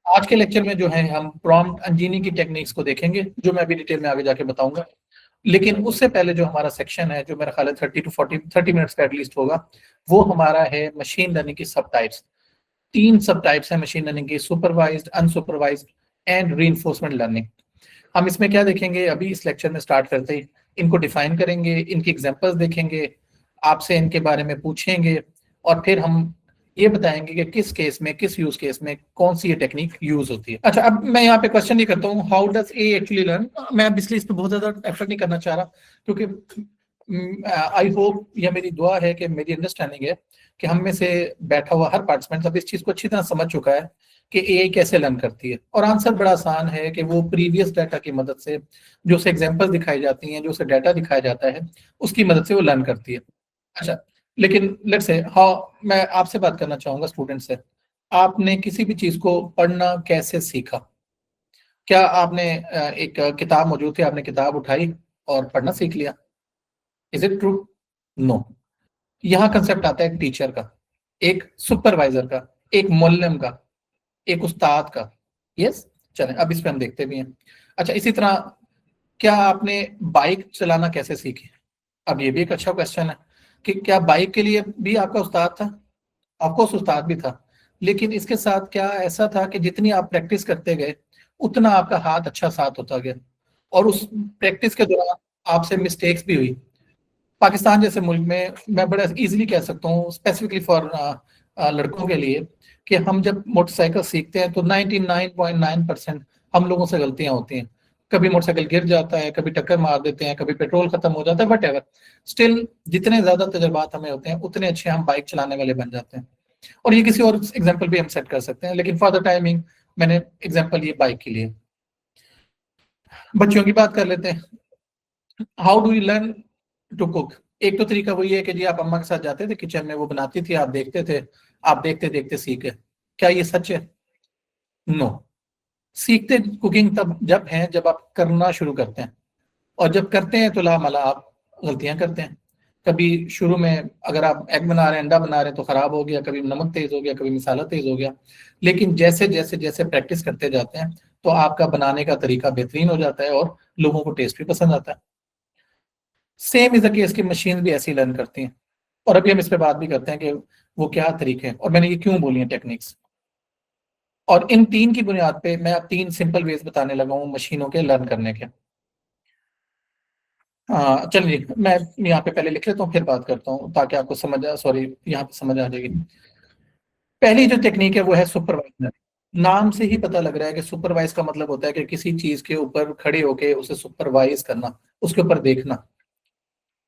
आज के लेक्चर में जो है हम प्रॉम्प्ट इंजीनियरिंग की टेक्निक्स को देखेंगे, जो मैं अभी डिटेल में आगे जाके बताऊंगा। लेकिन उससे पहले जो हमारा सेक्शन है, जो मेरा ख्याल है 30 मिनट्स का एटलीस्ट होगा, वो हमारा है मशीन लर्निंग की सब टाइप्स। 3 सब टाइप्स है मशीन लर्निंग की: supervised, unsupervised and reinforcement learning. हम इसमें क्या देखेंगे, अभी इस लेक्चर में स्टार्ट करते ही इनको डिफाइन करेंगे, इनकी एग्जांपल्स देखेंगे, आपसे इनके बारे में पूछेंगे, और फिर हम ये बताएंगे कि किस केस में, किस यूज केस में कौन सी ये टेक्निक यूज होती है। अच्छा, अब मैं यहाँ पे क्वेश्चन ये करता हूँ, how does a actually learn. मैं अब इसलिए इस पर बहुत ज्यादा एफर्ट नहीं करना चाह रहा, क्योंकि आई होप, या मेरी दुआ है कि मेरी अंडरस्टैंडिंग है कि हम में से बैठा हुआ हर पार्टिसिपेंट अब इस चीज को अच्छी तरह समझ चुका है कि एआई कैसे लर्न करती है। और आंसर बड़ा आसान है कि वो प्रीवियस डाटा की मदद से, जो उसे एग्जांपल्स दिखाई जाती हैं, जो उसे डाटा दिखाया जाता है, उसकी मदद से वो लर्न करती है। अच्छा, लेकिन लेट्स से हाउ, मैं आपसे बात करना चाहूंगा स्टूडेंट से, आपने किसी भी चीज को पढ़ना कैसे सीखा? क्या आपने एक किताब मौजूद थी, आपने किताब उठाई और पढ़ना सीख लिया? Is it true? नो। यहाँ कंसेप्ट आता है एक टीचर का, एक सुपरवाइजर का, एक मुअल्लिम का, एक उस्ताद का। यस, चलें अब इस पे हम देखते भी हैं। अच्छा, इसी तरह क्या आपने बाइक चलाना कैसे सीखी? अब ये भी एक अच्छा क्वेश्चन है कि क्या बाइक के लिए भी आपका उस्ताद था? ऑफकोर्स उस्ताद भी था, लेकिन इसके साथ क्या ऐसा था कि जितनी आप प्रैक्टिस करते गए, उतना आपका हाथ अच्छा साथ होता गया, और उस प्रैक्टिस के दौरान आपसे मिस्टेक्स भी हुई। पाकिस्तान जैसे मुल्क में मैं बड़ा इजीली कह सकता हूँ, स्पेसिफिकली फॉर लड़कों के लिए, कि हम जब मोटरसाइकिल सीखते हैं तो 99.9% हम लोगों से गलतियां होती हैं। कभी मोटरसाइकिल गिर जाता है, कभी टक्कर मार देते हैं, कभी पेट्रोल खत्म हो जाता है, वट एवर। स्टिल जितने ज्यादा तजुर्बात हमें होते हैं, उतने अच्छे हम बाइक चलाने वाले बन जाते हैं। और ये किसी और एग्जाम्पल भी हम सेट कर सकते हैं, लेकिन फॉर द टाइमिंग मैंने एग्जाम्पल ये बाइक के लिए। बच्चों की बात कर लेते हैं। How do you learn to cook? एक तो तरीका वही है कि जी आप अम्मा के साथ जाते थे किचन में, वो बनाती थी, आप देखते थे, आप देखते देखते सीखे। क्या ये सच है? नो। सीखते कुकिंग तब जब है जब आप करना शुरू करते हैं, और जब करते हैं तो लामला आप गलतियां करते हैं। कभी शुरू में अगर आप एग बना रहे हैं, अंडा बना रहे हैं, तो खराब हो गया, कभी नमक तेज हो गया, कभी मसाला तेज हो गया। लेकिन जैसे जैसे जैसे प्रैक्टिस करते जाते हैं, तो आपका बनाने का तरीका बेहतरीन हो जाता है और लोगों को टेस्ट भी पसंद आता है। सेम इज द केस की मशीन भी ऐसी लर्न करती हैं, और अभी हम इस पे बात भी करते हैं कि वो क्या तरीके हैं और मैंने ये क्यों बोली हैं टेक्निक्स। और इन 3 की बुनियाद पे मैं अब 3 सिंपल वेज बताने लगा हूँ मशीनों के लर्न करने के। चलिए मैं यहाँ पे पहले लिख लेता हूँ, फिर बात करता हूँ, ताकि आपको समझ सॉरी यहाँ पे समझ आ जाएगी। पहली जो टेक्निक है वो है सुपरवाइजर। नाम से ही पता लग रहा है कि सुपरवाइज का मतलब होता है कि किसी चीज के ऊपर खड़े होके उसे सुपरवाइज करना, उसके ऊपर देखना।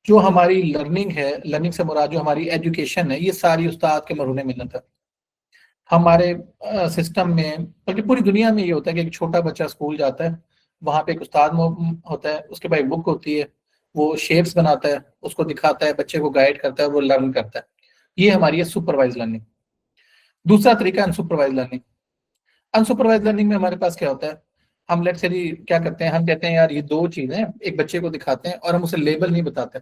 जो हमारी लर्निंग है, लर्निंग से मुराद जो हमारी एजुकेशन है, ये सारी उस्ताद के मरहूने मिन्नत है। हमारे सिस्टम में, बल्कि पूरी दुनिया में ये होता है कि एक छोटा बच्चा स्कूल जाता है, वहां पे एक उस्ताद होता है, उसके पास एक बुक होती है, वो शेप्स बनाता है, उसको दिखाता है, बच्चे को गाइड करता है, वो लर्न करता है। ये हमारी है सुपरवाइज लर्निंग। दूसरा तरीका अनसुपरवाइज लर्निंग। अनसुपरवाइज लर्निंग में हमारे पास क्या होता है, हम लेट्स से क्या करते हैं, हम कहते हैं यार ये 2 चीजें एक बच्चे को दिखाते हैं और हम उसे लेबल नहीं बताते।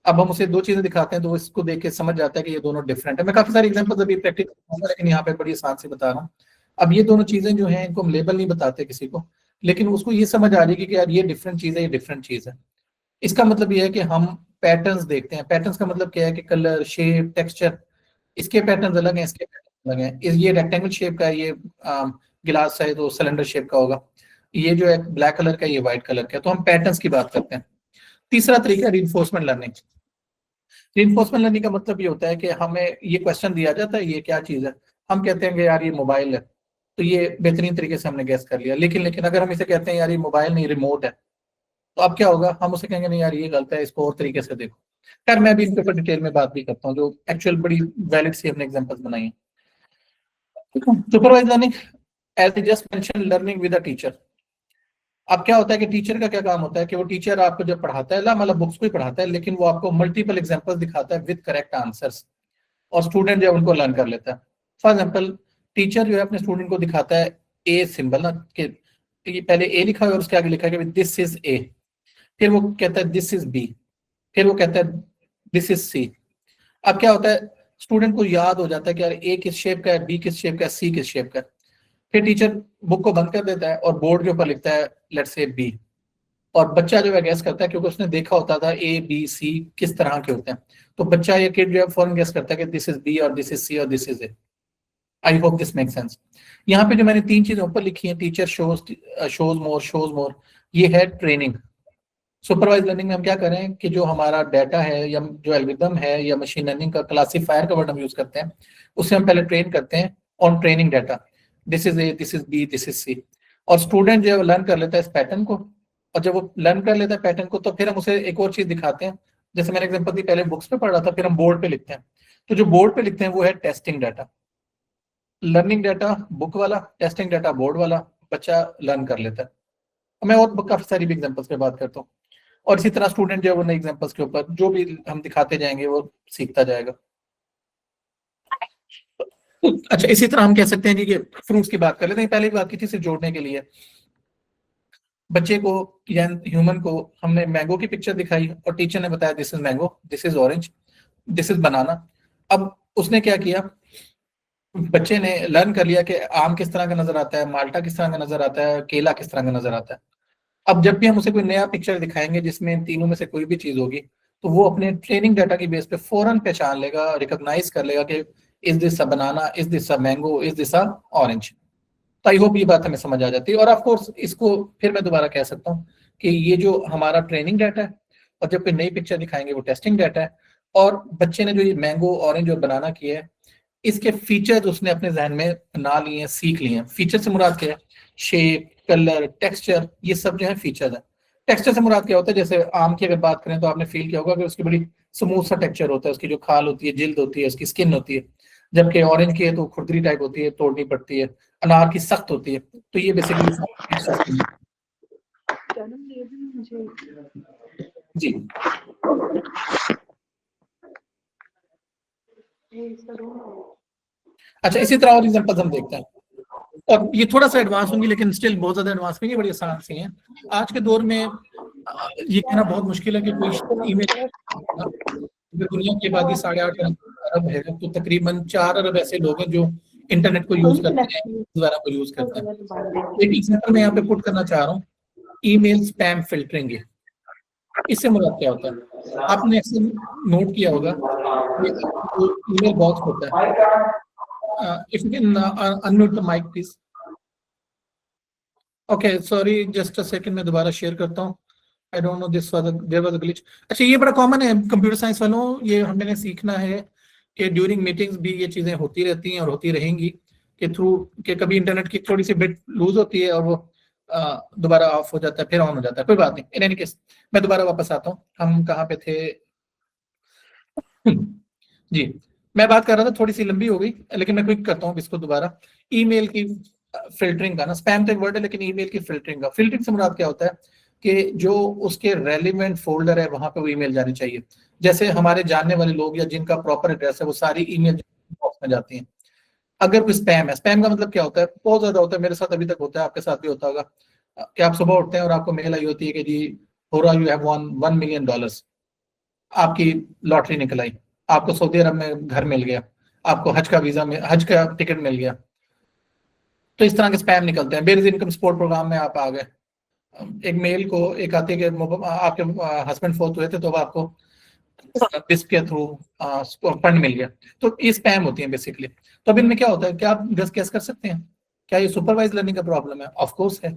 अब हम उसे 2 चीजें दिखाते हैं तो वो इसको देख के समझ जाता है कि ये दोनों डिफरेंट है। मैं काफी सारी एग्जांपल्स अभी प्रैक्टिस करूंगा, लेकिन यहाँ पे बड़ी आसान से बता रहा हूँ। अब ये दोनों चीजें जो हैं, इनको हम लेबल नहीं बताते किसी को, लेकिन उसको ये समझ आ रही है कि यार ये डिफरेंट चीज है, ये डिफरेंट चीज है। इसका मतलब ये है कि हम पैटर्न्स देखते हैं। पैटर्न्स का मतलब क्या है कि कलर, शेप, टेक्सचर, इसके पैटर्न्स अलग हैं, इसके पैटर्न अलग हैं। ये रेक्टेंगल शेप का है, ये गिलास है तो सिलेंडर शेप का होगा। ये जो है ब्लैक कलर का, ये व्हाइट कलर का है। तो हम पैटर्न्स की बात करते हैं। तीसरा तरीका रिइंफोर्समेंट लर्निंग। रिइंफोर्समेंट लर्निंग का मतलब ये होता है कि हमें ये क्वेश्चन दिया जाता है, ये क्या चीज है, हम कहते हैं कि यार ये मोबाइल है, तो ये बेहतरीन तरीके से हमने गैस कर लिया। लेकिन अगर हम इसे कहते हैं यार ये मोबाइल नहीं, रिमोट है, तो अब क्या होगा, हम उसे कहेंगे नहीं यार ये गलत है, इसको और तरीके से देखो। खैर मैं भी इनके ऊपर डिटेल में बात भी करता हूँ, जो एक्चुअल बड़ी वैलिड सी हमने एग्जांपल्स बनाई है। Supervise learning, as I just mention, learning with a teacher. अब क्या होता है कि टीचर का क्या काम होता है कि वो टीचर आपको जब पढ़ाता है, ला मतलब बुक्स को ही पढ़ाता है, लेकिन वो आपको मल्टीपल एग्जांपल्स दिखाता है विद करेक्ट आंसर्स, और स्टूडेंट जो है उनको लर्न कर लेता है। फॉर एग्जाम्पल, टीचर जो है अपने स्टूडेंट को दिखाता है ए सिंबल ना, कि पहले ए लिखा है और उसके आगे लिखा है कि दिस इज ए, फिर वो कहता है दिस इज बी, फिर वो कहता है दिस इज सी। अब क्या होता है, स्टूडेंट को याद हो जाता है कि यार ए किस शेप का है, बी किस शेप का है, सी किस शेप का है। फिर टीचर बुक को बंद कर देता है और बोर्ड के ऊपर लिखता है लेट्स से बी, और बच्चा जो है गैस करता है क्योंकि उसने देखा होता था ए बी सी किस तरह के होते हैं, तो बच्चा या किड जो है फौरन गैस करता है कि दिस इज बी और दिस इज सी और this is A. I hope this make sense. यहाँ पे जो मैंने 3 चीजें ऊपर लिखी हैं, टीचर शोज मोर, ये है ट्रेनिंग। सुपरवाइज लर्निंग में हम क्या करें कि जो हमारा डाटा है या जो एल्गोरिथम है या मशीन लर्निंग का क्लासीफायर का वर्ड हम यूज करते हैं, उससे हम पहले ट्रेन करते हैं on training data, this is A, this is B, this is C. और स्टूडेंट जो है लर्न कर लेता है इस पैटर्न को, और जब वो लर्न कर लेता है पैटर्न को तो फिर हम उसे एक और चीज दिखाते हैं। जैसे मैंने एग्जांपल दी, पहले बुक्स पे पढ़ रहा था, फिर हम बोर्ड पे लिखते हैं। तो जो बोर्ड पे लिखते हैं वो है testing data, learning data book वाला, टेस्टिंग डाटा बोर्ड वाला, बच्चा लर्न कर लेता है। मैं और काफी सारी भी एग्जांपल्स पे बात करता हूँ, और इसी तरह स्टूडेंट जो है वो नई एग्जांपल्स के ऊपर जो भी हम दिखाते जाएंगे वो सीखता जाएगा। अच्छा, इसी तरह हम कह सकते हैं जी कि फ्रूट्स की बात कर लेते हैं, पहले भी बात की थी सिर्फ जोड़ने के लिए। बच्चे को या ह्यूमन को हमने मैंगो की पिक्चर दिखाई और टीचर ने बताया this is mango, this is orange, this is banana. अब उसने क्या किया, बच्चे ने लर्न कर लिया कि आम किस तरह का नजर आता है, माल्टा किस तरह का नजर आता है, केला किस तरह का नजर आता है। अब जब भी हम उसे कोई नया पिक्चर दिखाएंगे जिसमें इन तीनों में से कोई भी चीज होगी, तो वो अपने ट्रेनिंग डाटा की बेस पे फौरन पहचान लेगा, रिकॉग्नाइज कर लेगा कि is this a banana, is this a mango, is this a orange. तो आई होप ये बात हमें समझ आ जाती है। और ऑफ कोर्स इसको फिर मैं दोबारा कह सकता हूँ कि ये जो हमारा ट्रेनिंग डाटा है, और जब कोई नई पिक्चर दिखाएंगे वो टेस्टिंग डाटा है। और बच्चे ने जो ये मैंगो, ऑरेंज और बनाना किया है, इसके फीचर्स उसने अपने जहन में बना लिए हैं, सीख लिए हैं। फीचर से मुराद क्या है, शेप, कलर, टेक्सचर, ये सब जो है फीचर्स है। टेक्सचर से मुराद क्या होता है, जैसे आम की अगर बात करें तो आपने फील किया होगा कि उसकी बड़ी स्मूथ सा टेक्सचर होता है, उसकी जो खाल होती है, जिल्द होती है, उसकी स्किन होती है। जबकि ऑरेंज की है तो खुरदरी टाइप होती है, तोड़नी पड़ती है। अनार की सख्त होती है। तो ये बेसिकली जी। अच्छा, इसी तरह और एग्जांपल्स हम देखते हैं, और ये थोड़ा सा एडवांस होंगी लेकिन स्टिल बहुत ज्यादा एडवांस नहीं है, बड़ी आसान सी हैं। आज के दौर में ये कहना बहुत मुश्किल है कि कोई ईमेल, दुनिया की आबादी 8.5 अरब है, तो तकरीबन 4 अरब ऐसे लोग हैं जो इंटरनेट को यूज करते हैं, द्वारा को यूज करते हैं। एक एग्जांपल मैं यहाँ पे पुट करना चाह रहा हूँ, ईमेल स्पैम फिल्टरिंग। इससे मुराद क्या होता है, आपने अक्सर नोट किया होगा कि जो ईमेल बॉक्स होता है, if you can unmute the mic please. Okay, sorry, just a second, मैं दोबारा शेयर करता हूँ। I don't know, this was there was a glitch. अच्छा, ये बड़ा कॉमन है कंप्यूटर साइंस वालों, ये हमने सीखना है कि ड्यूरिंग मीटिंग्स भी ये चीजें होती रहती हैं और होती रहेंगी, कि थ्रू के कभी इंटरनेट की थोड़ी सी बिट लूज होती है और वो दोबारा ऑफ हो जाता है, फिर ऑन हो जाता है। कोई बात नहीं, इन एनी केस मैं दोबारा वापस आता हूँ। हम कहाँ पे थे? जी, मैं बात कर रहा था, थोड़ी सी लंबी हो गई लेकिन मैं क्विक करता हूँ इसको दोबारा। ईमेल की फिल्टरिंग का ना, स्पैम तो एक वर्ड है लेकिन ईमेल की फिल्टरिंग का, फिल्टरिंग से मुराद क्या होता है कि जो उसके रेलिवेंट फोल्डर है वहां पे वो ईमेल जानी चाहिए। जैसे हमारे जानने वाले लोग या जिनका प्रॉपर एड्रेस है वो सारी ईमेल बॉक्स में जाती हैं। अगर कोई स्पैम है, स्पैम का मतलब क्या होता है, बहुत ज्यादा होता है, मेरे साथ अभी तक होता है, आपके साथ भी होता होगा कि आप सुबह उठते हैं और आपको मेल आई होती है कि जी हो रहा, यू हैव वन $1 million, आपकी लॉटरी निकल आई, आपको सऊदी अरब में घर मिल गया, आपको हज का वीजा में हज का टिकट मिल गया। तो इस तरह के स्पैम निकलते हैं। बेरिज इनकम सपोर्ट प्रोग्राम में आप आ गए, एक मेल को एक आते कि आपके हस्बैंड फोर्थ हुए थे तो आपको डिस्क के थ्रू फंड मिल गया। तो ये स्पैम होती है बेसिकली। तो अब इनमें क्या होता है, क्या आप गेस कर सकते हैं क्या ये सुपरवाइज लर्निंग का प्रॉब्लम है? ऑफ कोर्स है।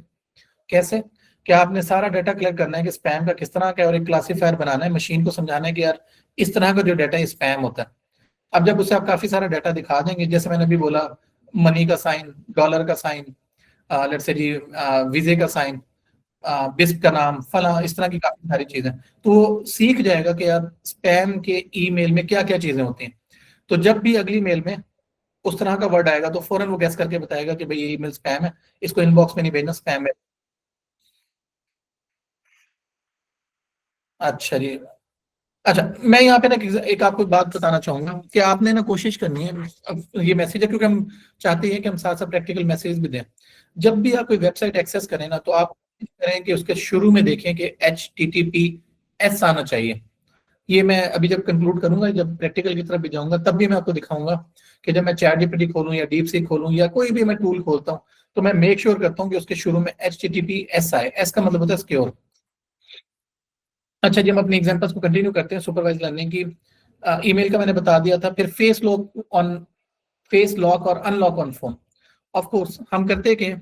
कैसे? क्या आपने सारा डाटा कलेक्ट करना है कि स्पैम का किस तरह का, और एक क्लासीफायर बनाना है, मशीन को समझाना है कि यार इस तरह का जो डाटा है स्पैम होता है। अब जब उसे आप काफी सारा डाटा दिखा देंगे, जैसे मैंने अभी बोला, मनी का साइन, डॉलर का साइन, लेट्स से जी वीजे का साइन, बिस्क का नाम, फला, इस तरह की काफी सारी चीजें, तो वो सीख जाएगा कि यार स्पैम के ईमेल में क्या क्या चीजें होती हैं। तो जब भी अगली मेल में उस तरह का वर्ड आएगा तो फौरन वो गैस करके बताएगा कि भाई ये ईमेल स्पैम है, इसको इनबॉक्स में नहीं भेजना, स्पैम है। अच्छा जी। अच्छा, मैं यहाँ पे ना एक आपको बात बताना चाहूंगा कि आपने ना कोशिश करनी है, अब ये मैसेज है क्योंकि हम चाहते हैं कि हम साथ साथ प्रैक्टिकल मैसेज भी दें। जब भी आप कोई वेबसाइट एक्सेस करें ना, तो आप कोशिश करें कि उसके शुरू में देखें कि HTTPS आना चाहिए। ये मैं अभी जब कंक्लूड करूंगा, जब प्रैक्टिकल की तरफ भी जाऊंगा, तब भी मैं आपको दिखाऊंगा कि जब मैं चैट जीपीटी खोलूं या डीप सीक खोलूं या कोई भी मैं टूल खोलता हूं, तो मैं मेक श्योर करता हूं कि उसके शुरू में HTTPS आए। एस का मतलब होता है सिक्योर। अच्छा जी, हम अपनी एग्जांपल्स को कंटिन्यू करते हैं। सुपरवाइज लर्निंग की ईमेल का मैंने बता दिया था। फिर फेस लॉक और unlock on phone. Of course हम करते कि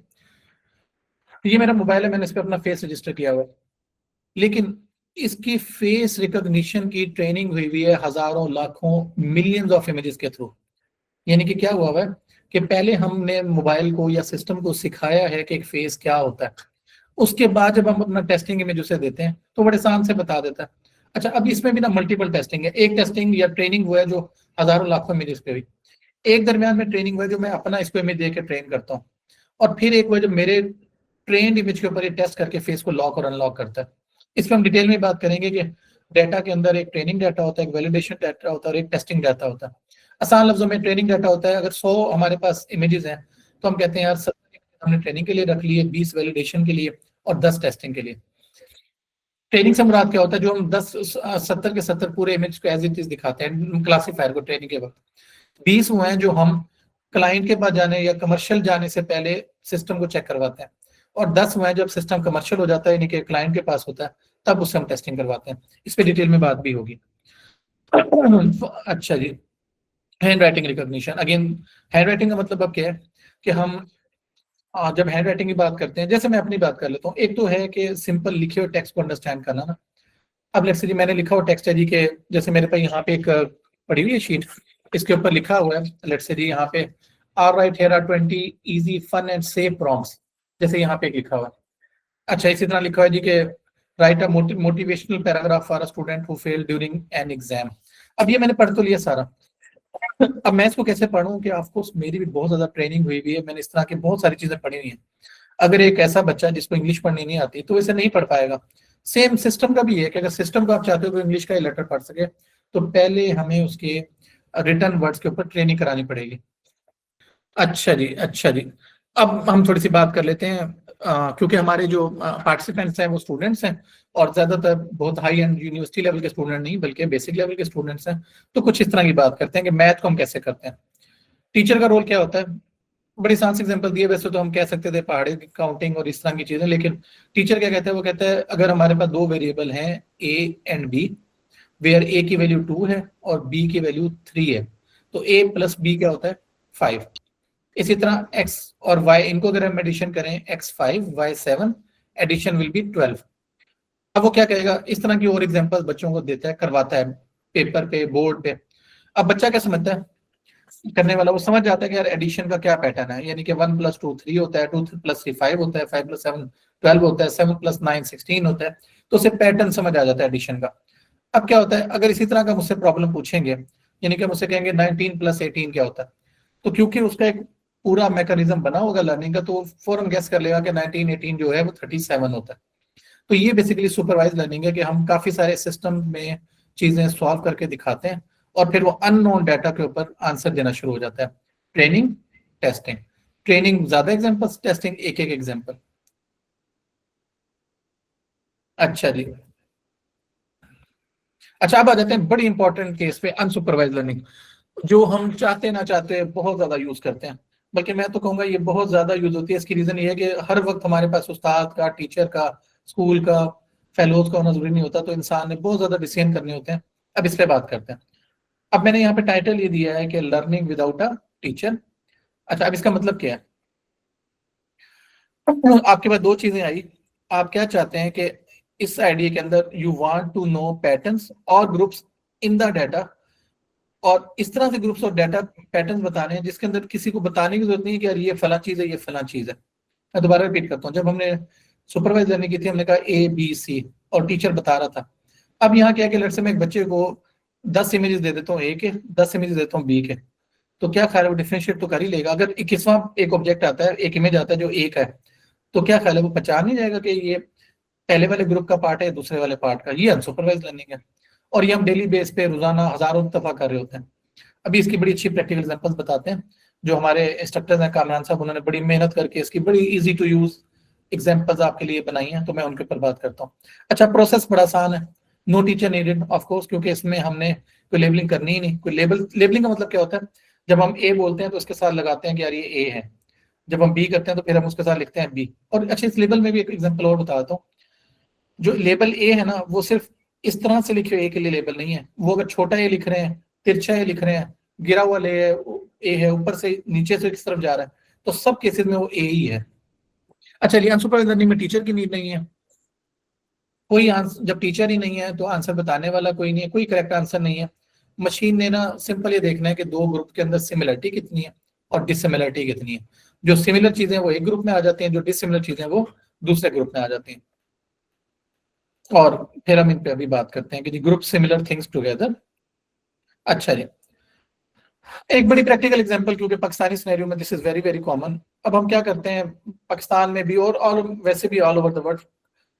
ये मेरा मोबाइल है, मैंने इस पर अपना फेस रजिस्टर किया हुआ है, लेकिन इसकी फेस रिकॉग्निशन की ट्रेनिंग हुई हुई है हजारों लाखों मिलियंस ऑफ इमेजेस के थ्रू। यानी कि क्या हुआ है कि पहले हमने मोबाइल को या सिस्टम को सिखाया है कि एक फेस क्या होता है, उसके बाद जब हम अपना टेस्टिंग इमेज उसे देते हैं तो बड़े आसान से बता देता है। अच्छा, अब इसमें भी ना मल्टीपल टेस्टिंग है। एक टेस्टिंग या ट्रेनिंग हुआ है जो हजारों लाखों इमेजेस पे हुई, एक दरमियान में ट्रेनिंग हुआ है जो मैं अपना इसको इमेज दे के ट्रेन करता हूँ, और फिर एक हुआ जो मेरे ट्रेंड इमेज के ऊपर ये टेस्ट करके फेस को लॉक और अनलॉक करता है। इस पर हम डिटेल में बात करेंगे कि डाटा के अंदर एक ट्रेनिंग डाटा होता है, एक वैलिडेशन डाटा होता है और एक टेस्टिंग डाटा होता है। आसान लफ्जों में ट्रेनिंग डाटा होता है, अगर 100 हमारे पास इमेजेस हैं तो हम कहते हैं यार 70 हमने ट्रेनिंग के लिए रख लिए, 20 वैलिडेशन के लिए और 10 टेस्टिंग के लिए। ट्रेनिंग से मुराद क्या होता है, जो हम 70 के 70 पूरे इमेज को एज इट इज दिखाते हैं क्लासीफायर को ट्रेनिंग के वक्त, 20 हुए हैं जो हम क्लाइंट के पास जाने या कमर्शियल जाने से पहले सिस्टम को चेक करवाते हैं, और 10 हुए हैं जब सिस्टम कमर्शियल हो जाता है यानी कि क्लाइंट के पास होता है, तब उससे हम टेस्टिंग करवाते हैं। इस पर डिटेल में बात भी होगी। अच्छा जी, handwriting recognition. Again handwriting का मतलब अब क्या है कि हम जब हैंड राइटिंग की बात करते हैं, जैसे मैं अपनी बात कर लेता हूँ, एक तो है कि सिंपल लिखे हुए टेक्स्ट को अंडरस्टैंड करना ना। अब लेट्स से जी मैंने लिखा हुआ टेक्स्ट है जी के, जैसे मेरे पास यहाँ पे एक पड़ी हुई है शीट, इसके ऊपर लिखा हुआ है लेट्स से जी यहाँ पे are right here are 20 easy fun and safe prompts, जैसे यहाँ पे लिखा हुआ है। अच्छा, इसी तरह लिखा हुआ है जी के right a motivational paragraph for a student who failed during an exam. अब ये मैंने पढ़ तो लिया सारा, अब मैं इसको कैसे पढ़ूं कि ऑफकोर्स मेरी भी बहुत ज्यादा ट्रेनिंग हुई हुई है, मैंने इस तरह की बहुत सारी चीजें पढ़ी हुई हैं। अगर एक ऐसा बच्चा जिसको इंग्लिश पढ़नी नहीं आती तो इसे नहीं पढ़ पाएगा। सेम सिस्टम का भी है कि अगर सिस्टम को आप चाहते हो कि इंग्लिश का लेटर पढ़ सके, तो पहले हमें उसके रिटर्न वर्ड्स के ऊपर ट्रेनिंग करानी पड़ेगी। अच्छा जी, अच्छा जी। अब हम थोड़ी सी बात कर लेते हैं, क्योंकि हमारे जो पार्टिसिपेंट्स हैं वो स्टूडेंट्स हैं, और ज्यादातर बहुत हाई एंड यूनिवर्सिटी लेवल के स्टूडेंट नहीं बल्कि बेसिक लेवल के स्टूडेंट्स हैं। तो कुछ इस तरह की बात करते हैं कि मैथ को हम कैसे करते हैं, टीचर का रोल क्या होता है। बड़ी आसान से एग्जांपल दिए, वैसे तो हम कह सकते थे पहाड़ी काउंटिंग और इस तरह की चीजें, लेकिन टीचर क्या कहते हैं, वो कहते हैं अगर हमारे पास दो वेरिएबल हैं ए एंड बी, वेयर ए की वैल्यू 2 है और बी की वैल्यू 3 है, तो ए प्लस बी क्या होता है 5। इसी तरह x और y, इनको अगर हम एडिशन करें x5 y7, addition will be 12। अब वो क्या कहेगा, इस तरह की और एग्जांपल्स बच्चों को देता है, करवाता है पेपर पे, बोर्ड पे। अब बच्चा क्या समझता है, करने वाला वो समझ जाता है कि यार एडिशन का क्या पैटर्न है, यानी कि 1 + 2 3 होता है, 2 + 3 5 होता है, 5 + 7 12 होता है, 7 + 9 16 होता है। तो उसे पैटर्न समझ आ जाता है एडिशन का। अब क्या होता है, अगर इसी तरह का मुझसे प्रॉब्लम पूछेंगे, यानी कि मुझसे कहेंगे 19 + 18 क्या होता है, तो क्योंकि उसका एक पूरा मैकेनिज्म बना होगा लर्निंग का, तो फौरन गेस कर लेगा कि 19 18 जो है वो 37 होता है। तो ये बेसिकली सुपरवाइज लर्निंग है कि हम काफी सारे सिस्टम में चीजें सॉल्व करके दिखाते हैं, और फिर वो अननोन डाटा के ऊपर आंसर देना शुरू हो जाता है। Training, testing. ट्रेनिंग ज्यादा एग्जांपल्स, टेस्टिंग एक एक एग्जांपल। अच्छा जी, अच्छा अब आ जाते हैं बड़ी इंपॉर्टेंट केस पे, अनसुपरवाइज लर्निंग, जो हम चाहते ना चाहते बहुत ज्यादा यूज करते हैं। बल्कि मैं तो कहूंगा ये बहुत ज्यादा यूज होती है। इसकी रीजन ये है कि हर वक्त हमारे पास उस्ताद का, टीचर का, स्कूल का, फेलोज का होना जरूरी नहीं होता, तो इंसान ने बहुत ज्यादा डिसीजन करने होते हैं। अब इस पे बात करते हैं। अब मैंने यहाँ पे टाइटल ये दिया है कि लर्निंग विदाउट अ टीचर। अच्छा, अब इसका मतलब क्या है, आपके पास दो चीजें आई। आप क्या चाहते हैं कि इस आइडिया के अंदर you want to know patterns और ग्रुप्स इन द डाटा, और इस तरह से ग्रुप्स और डाटा पैटर्न्स बताने हैं जिसके अंदर किसी को बताने की जरूरत नहीं है कि यार ये फला चीज है, ये फला चीज है। मैं दोबारा रिपीट करता हूँ, जब हमने सुपरवाइज लर्निंग की थी हमने कहा ए बी सी और टीचर बता रहा था। अब यहाँ क्या है कि लेट्स से मैं एक बच्चे को 10 इमेजेस दे देता हूँ ए के, 10 इमेजेस देता हूँ बी के, तो क्या ख्याल है वो डिफरेंशिएट तो कर ही लेगा। अगर 21वां एक ऑब्जेक्ट आता है, एक इमेज आता है जो एक है, तो क्या ख्याल है वो पहचान नहीं जाएगा कि ये पहले वाले ग्रुप का पार्ट है, दूसरे वाले पार्ट का। ये अनसुपरवाइज लर्निंग है, और ये हम डेली बेस पे रोजाना हजारों दफा कर रहे होते हैं। अभी इसकी बड़ी अच्छी प्रैक्टिकल एग्जांपल्स बताते हैं। जो हमारे इंस्ट्रक्टर्स हैं कामरान साहब, उन्होंने बड़ी मेहनत करके इसकी बड़ी इजी टू यूज एग्जांपल्स आपके लिए बनाई हैं, तो मैं उनके ऊपर बात करता हूँ। अच्छा, प्रोसेस बड़ा आसान है। No teacher needed of course, क्योंकि इसमें हमने कोई लेबलिंग करनी ही नहीं। कोई लेबलिंग का मतलब क्या होता है, जब हम ए बोलते हैं तो उसके साथ लगाते हैं कि यार ये ए है, जब हम बी करते हैं तो फिर हम उसके साथ लिखते हैं बी। और अच्छा, इस लेबल में भी एक एग्जांपल और बताता हूँ। जो लेबल ए है ना, वो सिर्फ इस तरह से लिखे ए के लिए लेबल नहीं है। वो अगर छोटा ए लिख रहे हैं, तिरछा ए लिख रहे हैं, गिरा हुआ ए है, ऊपर से नीचे से किस तरफ जा रहा है, तो सब केसेस में वो ए ही है। अच्छा, चलिए, अनसुपरवाइज्ड लर्निंग में टीचर की नीड नहीं है। कोई आंसर, जब टीचर ही नहीं है तो आंसर बताने वाला कोई नहीं है, कोई करेक्ट आंसर नहीं है। मशीन ने ना सिंपल ये देखना है कि दो ग्रुप के अंदर सिमिलरिटी कितनी है और डिसिमिलरिटी कितनी है। जो सिमिलर चीजें वो एक ग्रुप में आ जाती हैं, जो डिसिमिलर चीजें वो दूसरे ग्रुप में आ जाती हैं। और फिर हम इन पे अभी बात करते हैं कि जी ग्रुप सिमिलर थिंग्स टुगेदर। अच्छा जी, एक बड़ी प्रैक्टिकल एग्जांपल, क्योंकि पाकिस्तानी सिनेरियो में this is very very common. अब हम क्या करते हैं, पाकिस्तान में भी और वैसे भी ऑल ओवर द वर्ल्ड,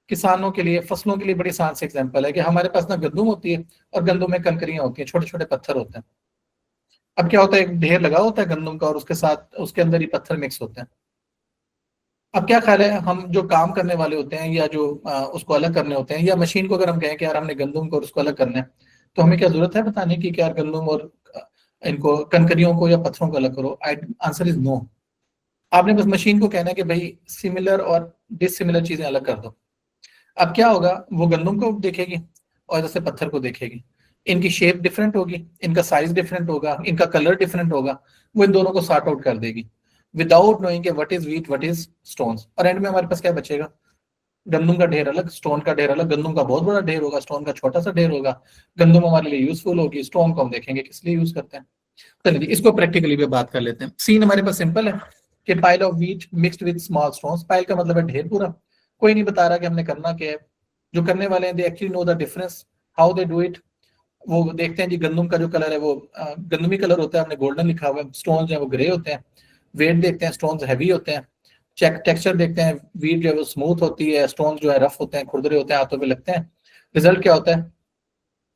किसानों के लिए, फसलों के लिए बड़ी आसान से एग्जांपल है कि हमारे पास ना गंदुम होती है और गंदुम में कंकरियां होती हैं, छोटे छोटे पत्थर होते हैं। अब क्या होता है, एक ढेर लगा होता है गंदुम का और उसके साथ उसके अंदर ही पत्थर मिक्स होते हैं। अब क्या ख्याल है, हम जो काम करने वाले होते हैं या जो उसको अलग करने होते हैं, या मशीन को अगर हम कहें कि यार हमने गंदुम को और उसको अलग करना है, तो हमें क्या जरूरत है बताने की कि यार गंदुम और इनको कंकरियों को या पत्थरों को अलग करो? Answer is no. आपने बस मशीन को कहना है कि भाई सिमिलर और डिसिमिलर चीजें अलग कर दो। अब क्या होगा, वो गंदुम को देखेगी और जैसे पत्थर को देखेगी, इनकी शेप डिफरेंट होगी, इनका साइज डिफरेंट होगा, इनका कलर डिफरेंट होगा, वो इन दोनों को सॉर्ट आउट कर देगी without knowing what is wheat what is stones. और एंड में हमारे पास क्या बचेगा, गंदुम का ढेर अलग, स्टोन का ढेर अलग। गंदुम का बहुत बड़ा ढेर होगा, स्टोन का छोटा सा ढेर होगा। गंदुम हमारे लिए यूजफुल होगी, स्टोन को हम देखेंगे किस लिए यूज करते हैं। चलिए इसको प्रैक्टिकली भी बात कर लेते हैं। सीन हमारे पास सिंपल है कि pile of wheat mixed with small stones. Pile का मतलब है ढेर पूरा, कोई नहीं बता रहा कि हमने करना क्या है। जो करने वाले हैं they actually know the difference how they do it. वो देखते हैं जी गंदुम का जो कलर है वो गंदुमी कलर होता है, हमने गोल्डन लिखा हुआ है, स्टोन्स जो है वो ग्रे होते हैं। वेट देखते हैं, स्टोन्स हैवी होते हैं। चेक टेक्सचर देखते हैं, वीट जो है वो स्मूथ होती है, स्टोन्स जो है रफ होते हैं, खुरदरे होते हैं, हाथों पे लगते हैं। रिजल्ट क्या होता है,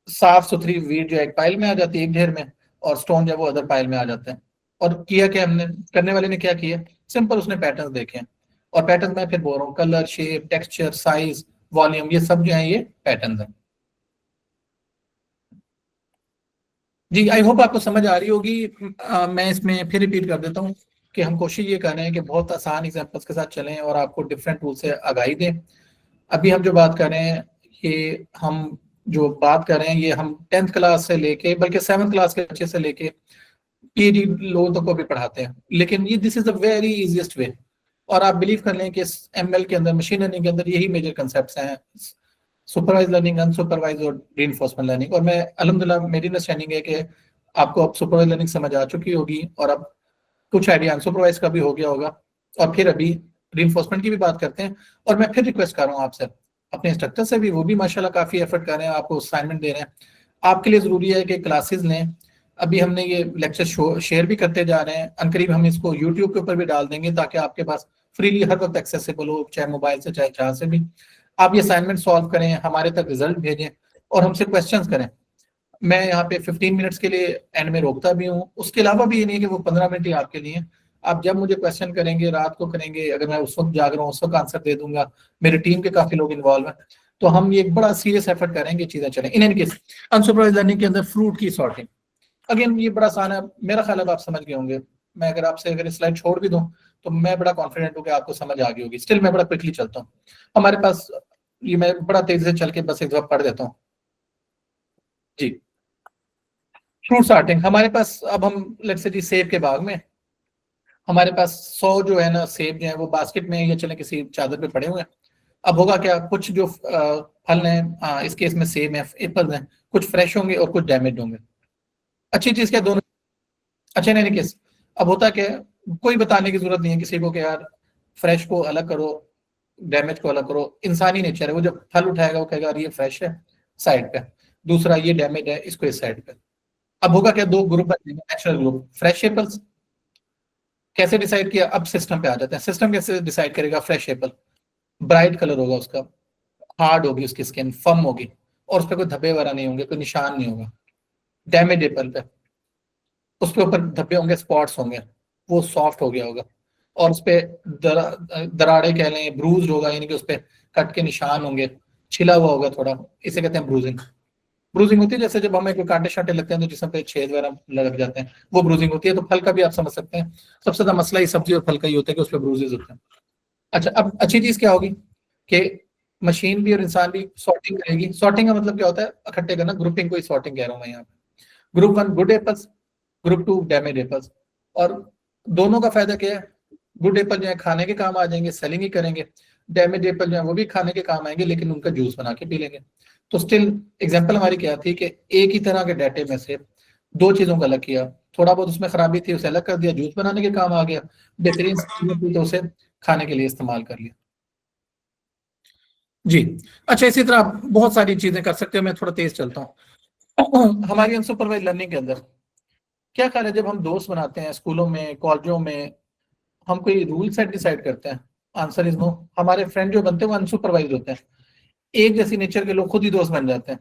साफ सुथरी वीट जो है एक पाइल में आ जाती है, एक ढेर में, और स्टोन जो है वो अदर पाइल में आ जाते हैं। और किया क्या हमने, करने वाले ने क्या किया, सिंपल उसने पैटर्न देखे हैं। और पैटर्न में फिर बोल रहा हूँ, colour, shape, texture, size, volume, ये सब जो है ये पैटर्न है। जी, आई होप आपको समझ आ रही होगी। मैं इसमें फिर रिपीट कर देता हूँ कि हम कोशिश ये कर रहे हैं कि बहुत आसान एग्जांपल्स के साथ चलें और आपको डिफरेंट टूल से आगाही दें। अभी हम जो बात कर रहे हैं, ये हम जो बात कर रहे हैं ये हम 10th क्लास से लेके, बल्कि 7th क्लास के बच्चे से लेके पीएचडी लोगों तक को भी पढ़ाते हैं। लेकिन ये this is the very easiest way. और आप बिलीव कर लें कि एमएल के अंदर, मशीन लर्निंग के अंदर यही मेजर कंसेप्ट हैं, सुपरवाइज लर्निंग, अनसुपरवाइज और रीइंफोर्समेंट लर्निंग। और मैं अल्हम्दुलिल्लाह, मेरी अंडरस्टैंडिंग है कि आपको अब सुपरवाइज लर्निंग समझ आ चुकी होगी और अब कुछ आइडिया अनसुपरवाइज का भी हो गया होगा। और फिर अभी रीइंफोर्समेंट की भी बात करते हैं। और मैं फिर रिक्वेस्ट कर रहा हूँ आपसे, अपने इंस्ट्रक्टर से भी, वो भी माशाल्लाह काफी एफर्ट कर रहे हैं, आपको असाइनमेंट दे रहे हैं। आपके लिए जरूरी है कि क्लासेस लें। अभी हमने ये लेक्चर शेयर भी करते जा रहे हैं, अनकरीब हम इसको यूट्यूब के ऊपर भी डाल देंगे ताकि आपके पास फ्रीली हर वक्त एक्सेसिबल हो, चाहे मोबाइल से चाहे जहाँ से भी। आप ये असाइनमेंट सॉल्व करें, हमारे तक रिजल्ट भेजें और हमसे क्वेश्चंस करें। मैं यहाँ पे 15 मिनट्स के लिए एंड में रोकता भी हूँ। उसके अलावा भी ये नहीं है कि वो 15 मिनट ही आपके लिए। आप जब मुझे क्वेश्चन करेंगे, रात को करेंगे, अगर मैं उस वक्त जाग रहा हूँ उस वक्त आंसर दे दूंगा। मेरी टीम के काफी लोग इन्वॉल्व हैं, तो हम ये एक बड़ा सीरियस एफर्ट करेंगे, चीजें चलें। In any case, unsupervised learning के अंदर फ्रूट की सॉर्टिंग, अगेन ये बड़ा आसान है, मेरा ख्याल है आप समझ गए होंगे। मैं अगर आपसे अगर स्लाइड छोड़ भी दूं तो मैं बड़ा कॉन्फिडेंट हूँ कि आपको समझ आ गई होगी। स्टिल मैं बड़ा क्विकली चलता हूँ। हमारे पास ये, मैं बड़ा तेजी से चल के बस एक दफा पढ़ देता हूँ जी। फ्रूट सॉर्टिंग हमारे पास, अब हम लेट्स से जी सेब के बाग में, हमारे पास 100 जो है ना सेब जो है वो बास्केट में या चले किसी चादर पे पड़े हुए हैं। अब होगा क्या, कुछ जो फल हैं, इस केस में सेब है, एप्पल हैं, कुछ फ्रेश होंगे और कुछ डैमेज होंगे। अच्छी चीज क्या, दोनों अच्छे नहीं केस। अब होता क्या है, कोई बताने की जरूरत नहीं है किसी को कि यार फ्रेश को अलग करो, डैमेज को अलग करो। इंसानी नेचर है, वो जब फल उठाएगा वो कहेगा ये फ्रेश है साइड पे, दूसरा ये डैमेज है इसको इस साइड पे। अब होगा क्या, दो ग्रुप बनेंगे, नेचुरल ग्रुप, फ्रेश एप्पल्स। कैसे डिसाइड किया, अब सिस्टम पे आ जाते हैं। सिस्टम कैसे डिसाइड करेगा, फ्रेश एप्पल ब्राइट कलर होगा उसका, हार्ड होगी उसकी स्किन, फर्म होगी, और उस पर कोई धब्बे वगैरह नहीं होंगे, कोई निशान नहीं होगा। डैमेज एप्पल पे, उसके ऊपर धब्बे होंगे, स्पॉट्स होंगे, वो सॉफ्ट हो गया होगा, और उस पर दराड़े कह लें, ब्रूज होगा, यानी कि उस पर कट के निशान होंगे, छिला हुआ होगा थोड़ा, इसे कहते हैं ब्रूजिंग। ब्रूजिंग होती है जैसे जब हमें कोई कांटे शांटे लगते हैं तो जिसम पे छेद वगैरह लग जाते हैं, वो ब्रूजिंग होती है। तो फल का भी आप समझ सकते हैं, सबसे ज्यादा मसला ही सब्जी और फल का ही होता है कि उस पर ब्रूजेज होते हैं। अच्छा, अब अच्छी चीज क्या होगी कि मशीन भी और इंसान भी सॉर्टिंग करेगी। सॉर्टिंग का मतलब क्या होता है? इकट्ठे करना, ग्रुपिंग को ही सॉर्टिंग कह रहा हूं मैं यहाँ पे। Group 1 good apples, group 2 damage apples. और दोनों का फायदा क्या है? गुड एप्पल जो है खाने के काम आ जाएंगे, सेलिंग ही करेंगे। डैमेज एप्पल जो है वो भी खाने के काम आएंगे, लेकिन उनका जूस बना के पी लेंगे। तो स्टिल एग्जांपल हमारी क्या थी कि एक ही तरह के डाटे में से दो चीजों का अलग किया, थोड़ा बहुत उसमें खराबी थी उसे अलग कर दिया, जूस बनाने के काम आ गया। बेहतरीन थी तो उसे खाने के लिए इस्तेमाल कर लिया। जी। अच्छा, इसी तरह आप बहुत सारी चीजें कर सकते हो। मैं थोड़ा तेज चलता हूँ। हमारी अनसुपरवाइज लर्निंग के अंदर क्या ख्याल है, जब हम दोस्त बनाते हैं स्कूलों में, कॉलेजों में, हम कोई रूल सेट डिसाइड करते हैं? Answer is no. हमारे फ्रेंड जो बनते हैं वो अनसुपरवाइज होते हैं। एक जैसी नेचर के लोग खुद ही दोस्त बन जाते हैं।